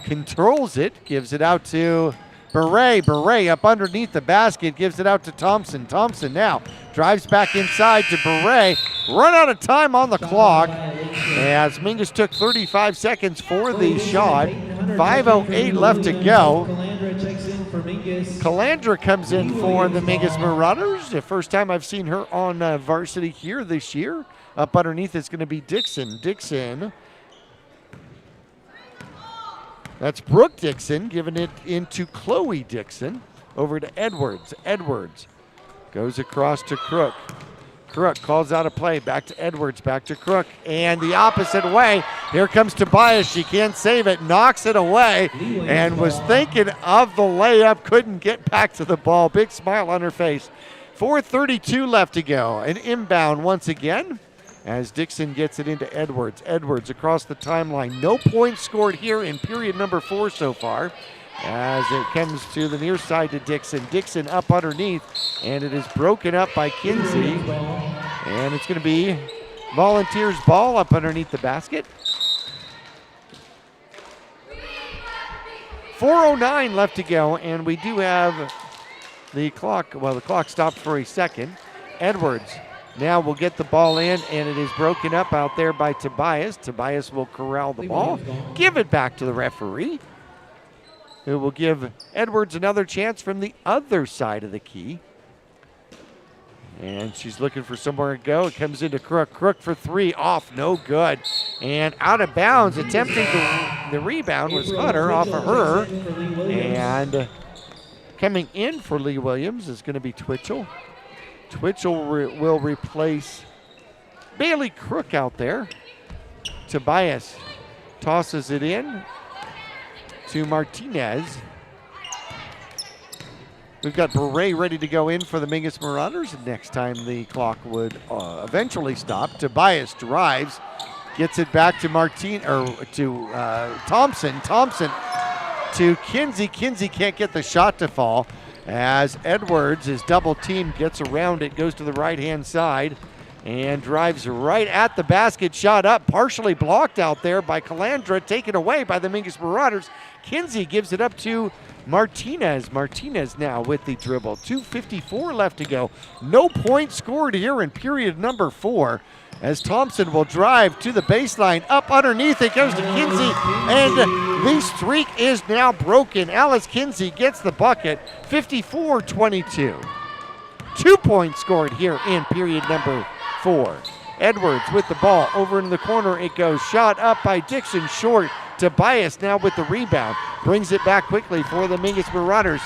Speaker 2: controls it, gives it out to Beret. Beret up underneath the basket, gives it out to Thompson. Thompson now drives back inside to Beret. Run out of time on the clock as Mingus took 35 seconds for the shot. 5:08 left to go. Calandra comes in for the Mingus Marauders. The first time I've seen her on varsity here this year. Up underneath it's going to be Dixon. Dixon. That's Brooke Dixon giving it into Chloe Dixon. Over to Edwards. Edwards goes across to Crook. Crook calls out a play. Back to Edwards. Back to Crook. And the opposite way. Here comes Tobias. She can't save it. Knocks it away. And was thinking of the layup. Couldn't get back to the ball. Big smile on her face. 4:32 left to go. An inbound once again as Dixon gets it into Edwards. Edwards across the timeline. No points scored here in period number 4 so far. As it comes to the near side to Dixon. Dixon up underneath, and it is broken up by Kinsey. And it's going to be Volunteers ball up underneath the basket. 4:09 left to go, and we do have the clock. Well, the clock stopped for a second. Edwards now will get the ball in, and it is broken up out there by Tobias. Tobias will corral the ball, give it back to the referee, who will give Edwards another chance from the other side of the key. And she's looking for somewhere to go. It comes into Crook. Crook for 3, off, no good. And out of bounds, attempting the rebound was Hunter off of her. And coming in for Lee Williams is going to be Twitchell. Twitchell will replace Bailey Crook out there. Tobias tosses it in to Martinez. We've got Beret ready to go in for the Mingus Marauders. Next time the clock would eventually stop. Tobias drives, gets it back to Thompson. Thompson to Kinsey. Kinsey can't get the shot to fall as Edwards is double teamed, gets around it, goes to the right-hand side and drives right at the basket. Shot up, partially blocked out there by Calandra, taken away by the Mingus Marauders. Kinsey gives it up to Martinez. Martinez now with the dribble. 2:54 left to go. No points scored here in period number 4 as Thompson will drive to the baseline. Up underneath it goes to Kinsey, and the streak is now broken. Alice Kinsey gets the bucket. 54-22. 2 points scored here in period number 4. Edwards with the ball over in the corner. It goes shot up by Dixon, short. Tobias now with the rebound. Brings it back quickly for the Mingus Marauders.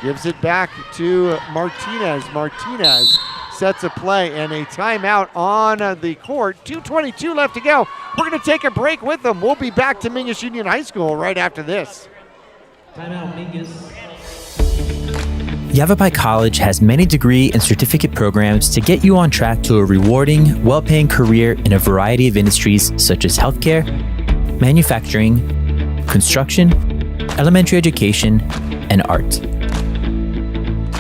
Speaker 2: Gives it back to Martinez. Martinez sets a play and a timeout on the court. 2:22 left to go. We're going to take a break with them. We'll be back to Mingus Union High School right after this.
Speaker 9: Timeout, Mingus.
Speaker 5: Yavapai College has many degree and certificate programs to get you on track to a rewarding, well-paying career in a variety of industries such as healthcare, manufacturing, construction, elementary education, and art.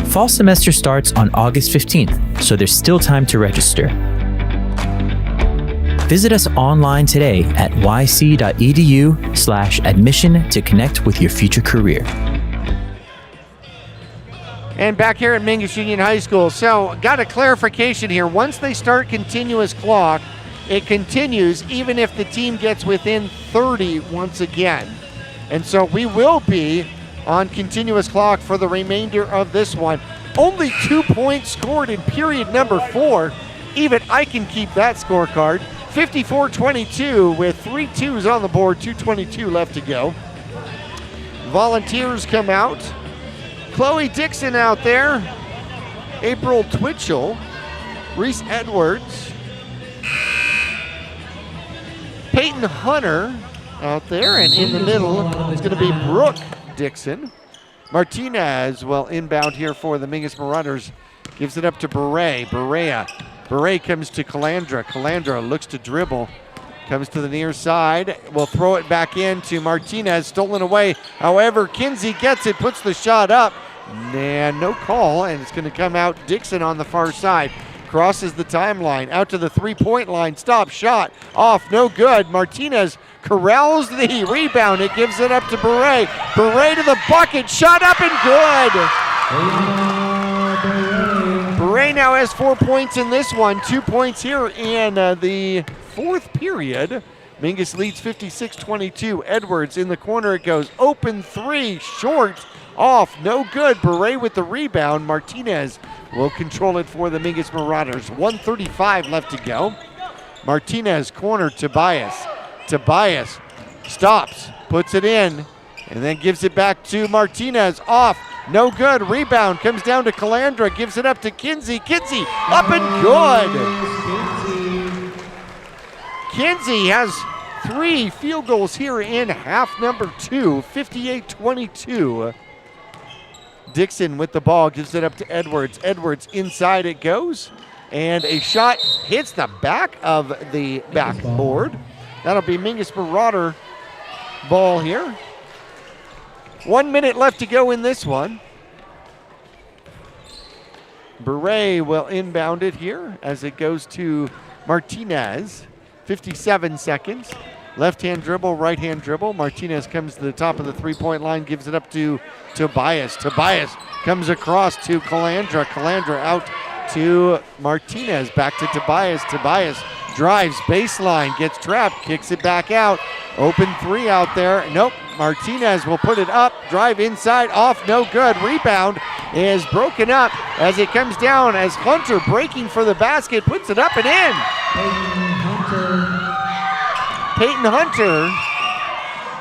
Speaker 5: Fall semester starts on August 15th, so there's still time to register. Visit us online today at yc.edu/admission to connect with your future career.
Speaker 2: And back here at Mingus Union High School. So, got a clarification here. Once they start continuous clock, it continues even if the team gets within 30 once again. And so we will be on continuous clock for the remainder of this one. Only 2 points scored in period number 4. Even I can keep that scorecard. 54-22 with 3 twos on the board, 2:22 left to go. volunteers come out. Chloe Dixon out there. April Twitchell. Reese Edwards. Peyton Hunter out there, and in the middle is going to be Brooke Dixon. Martinez will inbound here for the Mingus Marauders. Gives it up to Beret. Beret comes to Calandra. Calandra looks to dribble. Comes to the near side. Will throw it back in to Martinez. Stolen away. However, Kinsey gets it, puts the shot up. And no call, and it's going to come out Dixon on the far side. Crosses the timeline. Out to the three-point line. Stop. Shot. Off. No good. Martinez corrals the rebound. It gives it up to Beret. Beret to the bucket. Shot up and good. Beret now has 4 points in this one. 2 points here in the fourth period. Mingus leads 56-22. Edwards in the corner it goes. Open three. Short. Off. No good. Beret with the rebound. Martinez will control it for the Mingus Marauders. 1:35 left to go. Martinez corner. Tobias. Tobias stops. Puts it in. And then gives it back to Martinez. Off. No good. Rebound comes down to Calandra. Gives it up to Kinsey. Kinsey up and good. Kinsey has 3 field goals here in half number 2. 58-22. Dixon with the ball. Gives it up to Edwards. Edwards inside it goes. And a shot hits the back of the backboard. That'll be Mingus Marauder ball here. 1 minute left to go in this one. Beret will inbound it here as it goes to Martinez. 57 seconds. Left-hand dribble, right-hand dribble. Martinez comes to the top of the three-point line, gives it up to Tobias. Tobias comes across to Calandra. Calandra out to Martinez. Back to Tobias. Tobias drives baseline, gets trapped, kicks it back out. Open three out there. Nope. Martinez will put it up. Drive inside. Off. No good. Rebound is broken up as it comes down as Hunter breaking for the basket. Puts it up and in. Peyton Hunter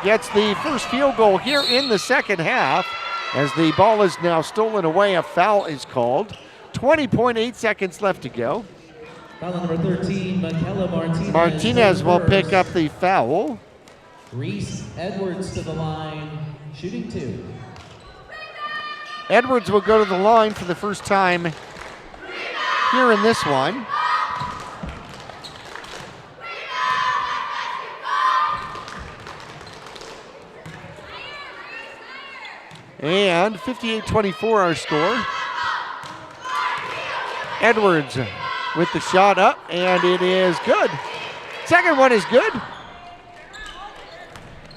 Speaker 2: gets the first field goal here in the second half as the ball is now stolen away. A foul is called. 20.8 seconds left to go.
Speaker 9: Foul number 13, Michaela Martinez.
Speaker 2: Martinez will pick up the foul.
Speaker 9: Reese Edwards to the line, shooting 2.
Speaker 2: Edwards will go to the line for the first time here in this one. And 58-24 our score. Edwards with the shot up, and it is good. Second one is good.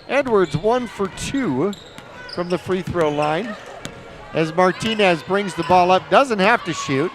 Speaker 2: Edwards 1 for 2 from the free throw line. As Martinez brings the ball up, doesn't have to shoot.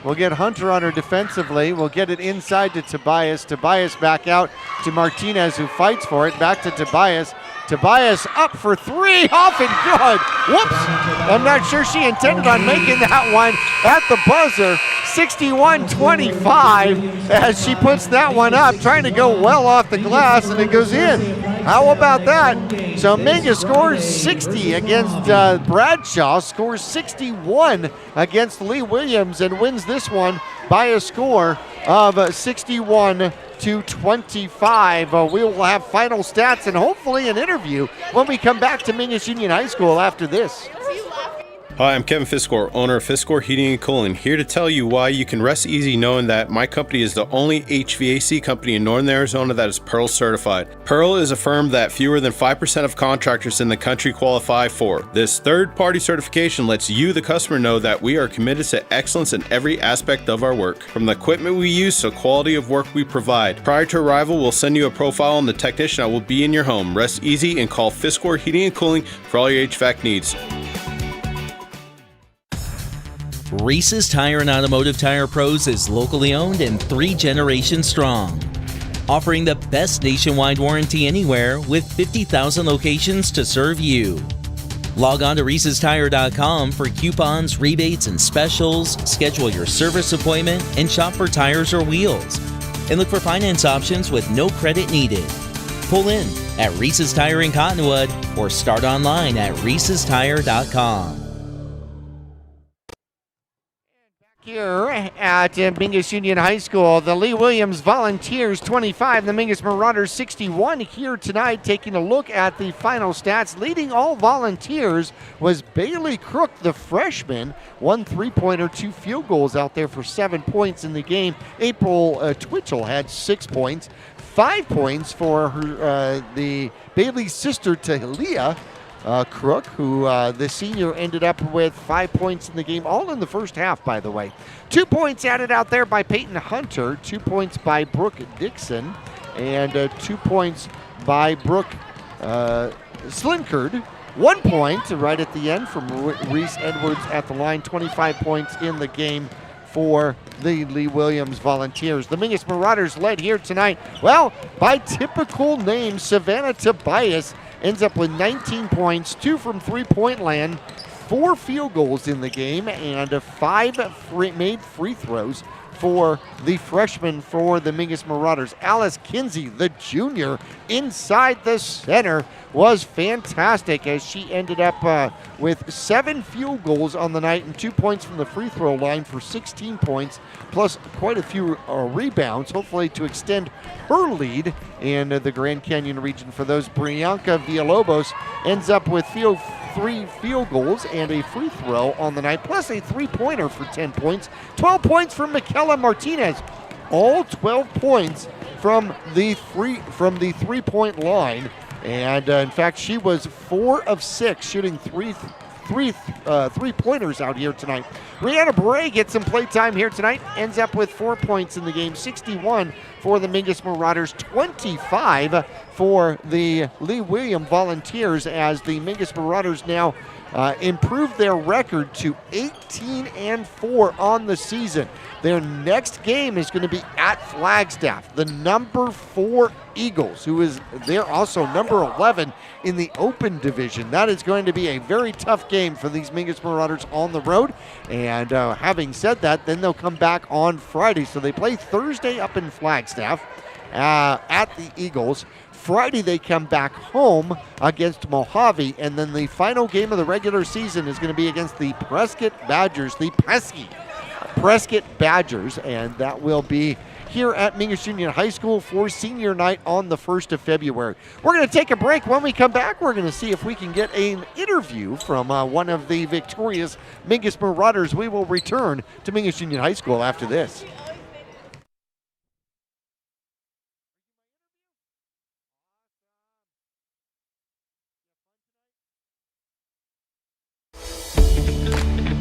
Speaker 2: We'll get Hunter on her defensively. We'll get it inside to Tobias. Tobias back out to Martinez, who fights for it. Back to Tobias. Tobias up for 3, off and good. Whoops. I'm not sure she intended on making that one at the buzzer. 61-25 as she puts that one up, trying to go well off the glass, and it goes in. How about that? So Mingus scores 60 against Bradshaw, scores 61 against Lee Williams, and wins this one by a score of 61-25. We will have final stats and hopefully an interview when we come back to Mingus Union High School after this.
Speaker 3: Hi, I'm Kevin Fiskor, owner of Fiskor Heating and Cooling, here to tell you why you can rest easy knowing that my company is the only HVAC company in Northern Arizona that is Pearl certified. Pearl is a firm that fewer than 5% of contractors in the country qualify for. This third-party certification lets you, the customer, know that we are committed to excellence in every aspect of our work, from the equipment we use to quality of work we provide. Prior to arrival, we'll send you a profile on the technician that will be in your home. Rest easy and call Fiskor Heating and Cooling for all your HVAC needs.
Speaker 4: Reese's Tire and Automotive Tire Pros is locally owned and 3 generations strong. Offering the best nationwide warranty anywhere with 50,000 locations to serve you. Log on to ReesesTire.com for coupons, rebates, and specials, schedule your service appointment, and shop for tires or wheels. And look for finance options with no credit needed. Pull in at Reese's Tire in Cottonwood or start online at reesestire.com.
Speaker 2: Here at Mingus Union High School, the Lee Williams Volunteers 25, the Mingus Marauders 61 here tonight. Taking a look at the final stats, leading all Volunteers was Bailey Crook, the freshman. 1 3-pointer, 2 field goals out there for 7 points in the game. April Twitchell had 6 points. 5 points for her, the Bailey's sister Talia Crook, who the senior ended up with 5 points in the game, all in the first half, by the way. 2 points added out there by Peyton Hunter, 2 points by Brooke Dixon, and 2 points by Brooke Slinkard. 1 point right at the end from Reese Edwards at the line, 25 points in the game for the Lee Williams Volunteers. The Mingus Marauders led here tonight, well, by typical name, Savannah Tobias ends up with 19 points, 2 from three-point land, 4 field goals in the game, and 5 made free throws for the freshman for the Mingus Marauders. Alice Kinsey, the junior, inside the center, was fantastic as she ended up with 7 field goals on the night and 2 points from the free throw line for 16 points, plus quite a few rebounds, hopefully to extend her lead in the Grand Canyon region for those. Brianka Villalobos ends up with 3 field goals and a free throw on the night, plus a 3-pointer for 10 points. 12 points from Michaela Martinez. All 12 points from the three-point line. And in fact, she was 4 of 6 shooting three-pointers out here tonight. Rihanna Bray gets some playtime here tonight, ends up with 4 points in the game, 61 for the Mingus Marauders, 25 for the Lee Williams Volunteers, as the Mingus Marauders now improve their record to 18-4 on the season. Their next game is going to be at Flagstaff, the number 4 Eagles, who is they're also number 11 in the open division. That is going to be a very tough game for these Mingus Marauders on the road. And having said that, then they'll come back on Friday. So they play Thursday up in Flagstaff at the Eagles. Friday they come back home against Mojave, and then the final game of the regular season is going to be against the Prescott Badgers, the pesky Prescott Badgers, and that will be here at Mingus Union High School for senior night on the 1st of February. We're going to take a break. When we come back, we're going to see if we can get an interview from one of the victorious Mingus Marauders. We will return to Mingus Union High School after this.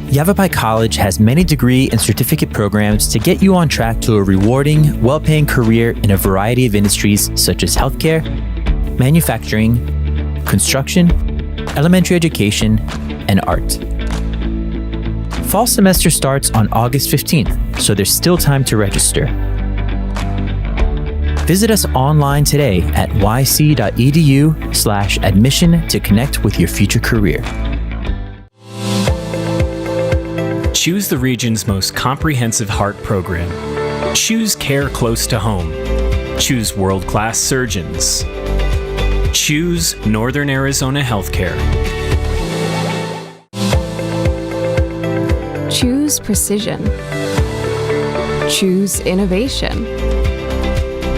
Speaker 5: Yavapai College has many degree and certificate programs to get you on track to a rewarding, well-paying career in a variety of industries such as healthcare, manufacturing, construction, elementary education, and art. Fall semester starts on August 15th, so there's still time to register. Visit us online today at yc.edu/admission to connect with your future career.
Speaker 6: Choose the region's most comprehensive heart program. Choose care close to home. Choose world-class surgeons. Choose Northern Arizona Healthcare.
Speaker 7: Choose precision. Choose innovation.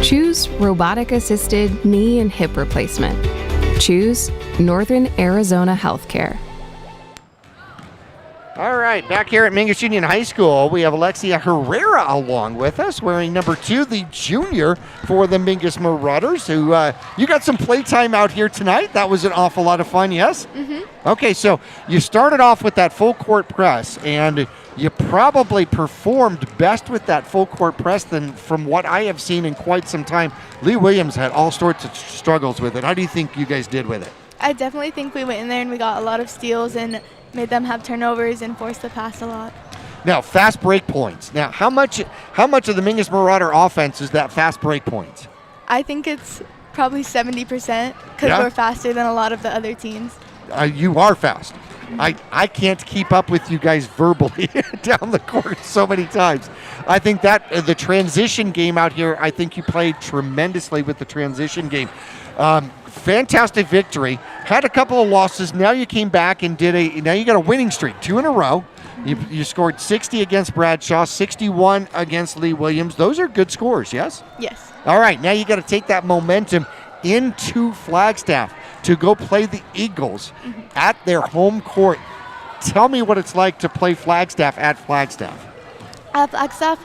Speaker 7: Choose robotic-assisted knee and hip replacement. Choose Northern Arizona Healthcare.
Speaker 2: All right, back here at Mingus Union High School, we have Alexia Herrera along with us, wearing number 2, the junior for the Mingus Marauders, who you got some playtime out here tonight. That was an awful lot of fun, yes? Mm-hmm. Okay, so you started off with that full court press, and you probably performed best with that full court press than from what I have seen in quite some time. Lee Williams had all sorts of struggles with it. How do you think you guys did with it?
Speaker 11: I definitely think we went in there and we got a lot of steals and made them have turnovers and forced the pass a lot.
Speaker 2: Now, fast break points. Now, how much of the Mingus Marauder offense is that fast break points?
Speaker 11: I think it's probably 70% because we're faster than a lot of the other teams.
Speaker 2: You are fast. I can't keep up with you guys verbally down the court so many times. I think that the transition game out here, I think you played tremendously with the transition game. Fantastic victory. Had a couple of losses. Now you came back and now you got a winning streak, 2 in a row. You scored 60 against Bradshaw, 61 against Lee Williams. Those are good scores, yes?
Speaker 11: Yes.
Speaker 2: All right, now you got to take that momentum into Flagstaff to go play the Eagles at their home court. Tell me what it's like to play Flagstaff at Flagstaff.
Speaker 11: At Flagstaff,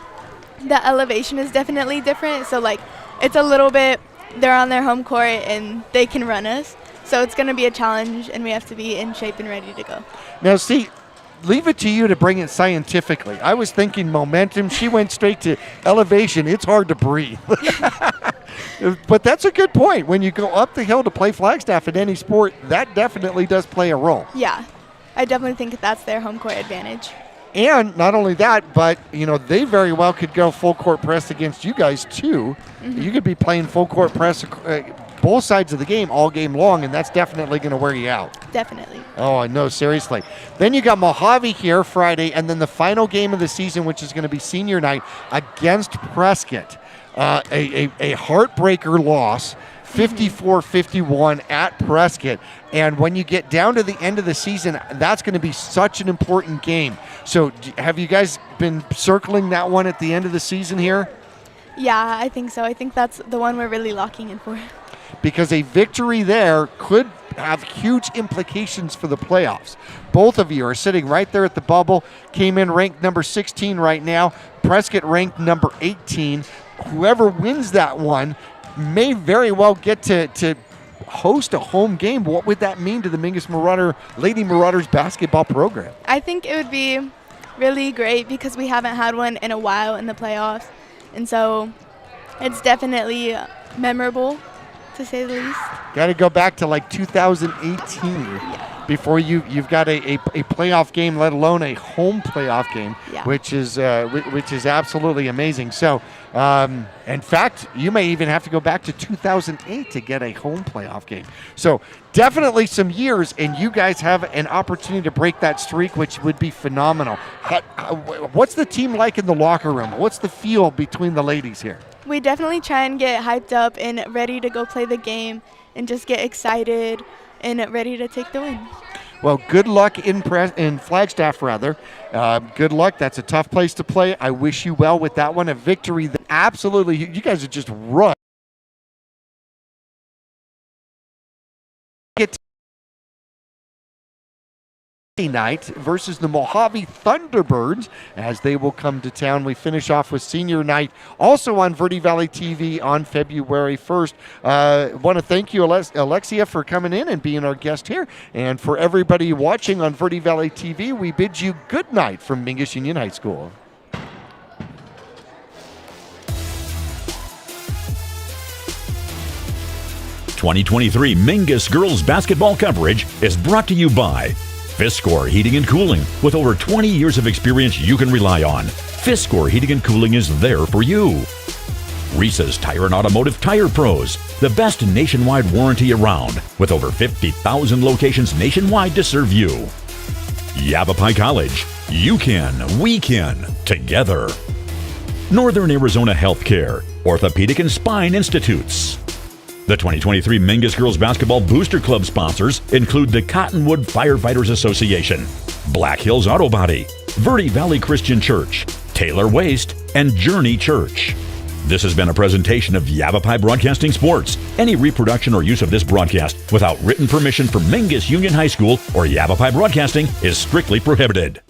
Speaker 11: the elevation is definitely different. So, like, it's a little bit, they're on their home court and they can run us. So it's going to be a challenge, and we have to be in shape and ready to go.
Speaker 2: Now, see, leave it to you to bring it scientifically. I was thinking momentum. She went straight to elevation. It's hard to breathe. But that's a good point. When you go up the hill to play Flagstaff in any sport, that definitely does play a role.
Speaker 11: Yeah, I definitely think that's their home court advantage.
Speaker 2: And not only that, but they very well could go full court press against you guys too. You could be playing full court press both sides of the game all game long, and that's definitely going to wear you out.
Speaker 11: Definitely.
Speaker 2: Oh, I know, seriously. Then you got Mojave here Friday, and then the final game of the season, which is going to be senior night against Prescott. A heartbreaker loss, 54-51 at Prescott. And when you get down to the end of the season, that's going to be such an important game. So have you guys been circling that one at the end of the season here?
Speaker 11: Yeah, I think so. I think that's the one we're really locking in for.
Speaker 2: Because a victory there could have huge implications for the playoffs. Both of you are sitting right there at the bubble, came in ranked number 16 right now, Prescott ranked number 18. Whoever wins that one may very well get to host a home game. What would that mean to the Mingus Lady Marauders basketball program?
Speaker 11: I think it would be really great because we haven't had one in a while in the playoffs. And so it's definitely memorable, to say the least. Got
Speaker 2: to go back to like 2018 before you've got a playoff game, let alone a home playoff game, which is absolutely amazing. So, in fact, you may even have to go back to 2008 to get a home playoff game. So definitely some years, and you guys have an opportunity to break that streak, which would be phenomenal. What's the team like in the locker room? What's the feel between the ladies here?
Speaker 11: We definitely try and get hyped up and ready to go play the game and just get excited and ready to take the win.
Speaker 2: Well, good luck in Flagstaff, rather. Good luck. That's a tough place to play. I wish you well with that one. A victory that absolutely, you guys are just run. Night versus the Mojave Thunderbirds as they will come to town. We finish off with senior night also on Verde Valley TV on February 1st. Want to thank you, Alexia, for coming in and being our guest here. And for everybody watching on Verde Valley TV, we bid you good night from Mingus Union High School.
Speaker 1: '23 Mingus girls basketball coverage is brought to you by Fiskor Heating and Cooling. With over 20 years of experience you can rely on, Fiskor Heating and Cooling is there for you. Reese's Tire and Automotive Tire Pros, the best nationwide warranty around, with over 50,000 locations nationwide to serve you. Yavapai College, you can, we can, together. Northern Arizona Healthcare, Orthopedic and Spine Institutes. The 2023 Mingus Girls Basketball Booster Club sponsors include the Cottonwood Firefighters Association, Black Hills Auto Body, Verde Valley Christian Church, Taylor Waste, and Journey Church. This has been a presentation of Yavapai Broadcasting Sports. Any reproduction or use of this broadcast without written permission from Mingus Union High School or Yavapai Broadcasting is strictly prohibited.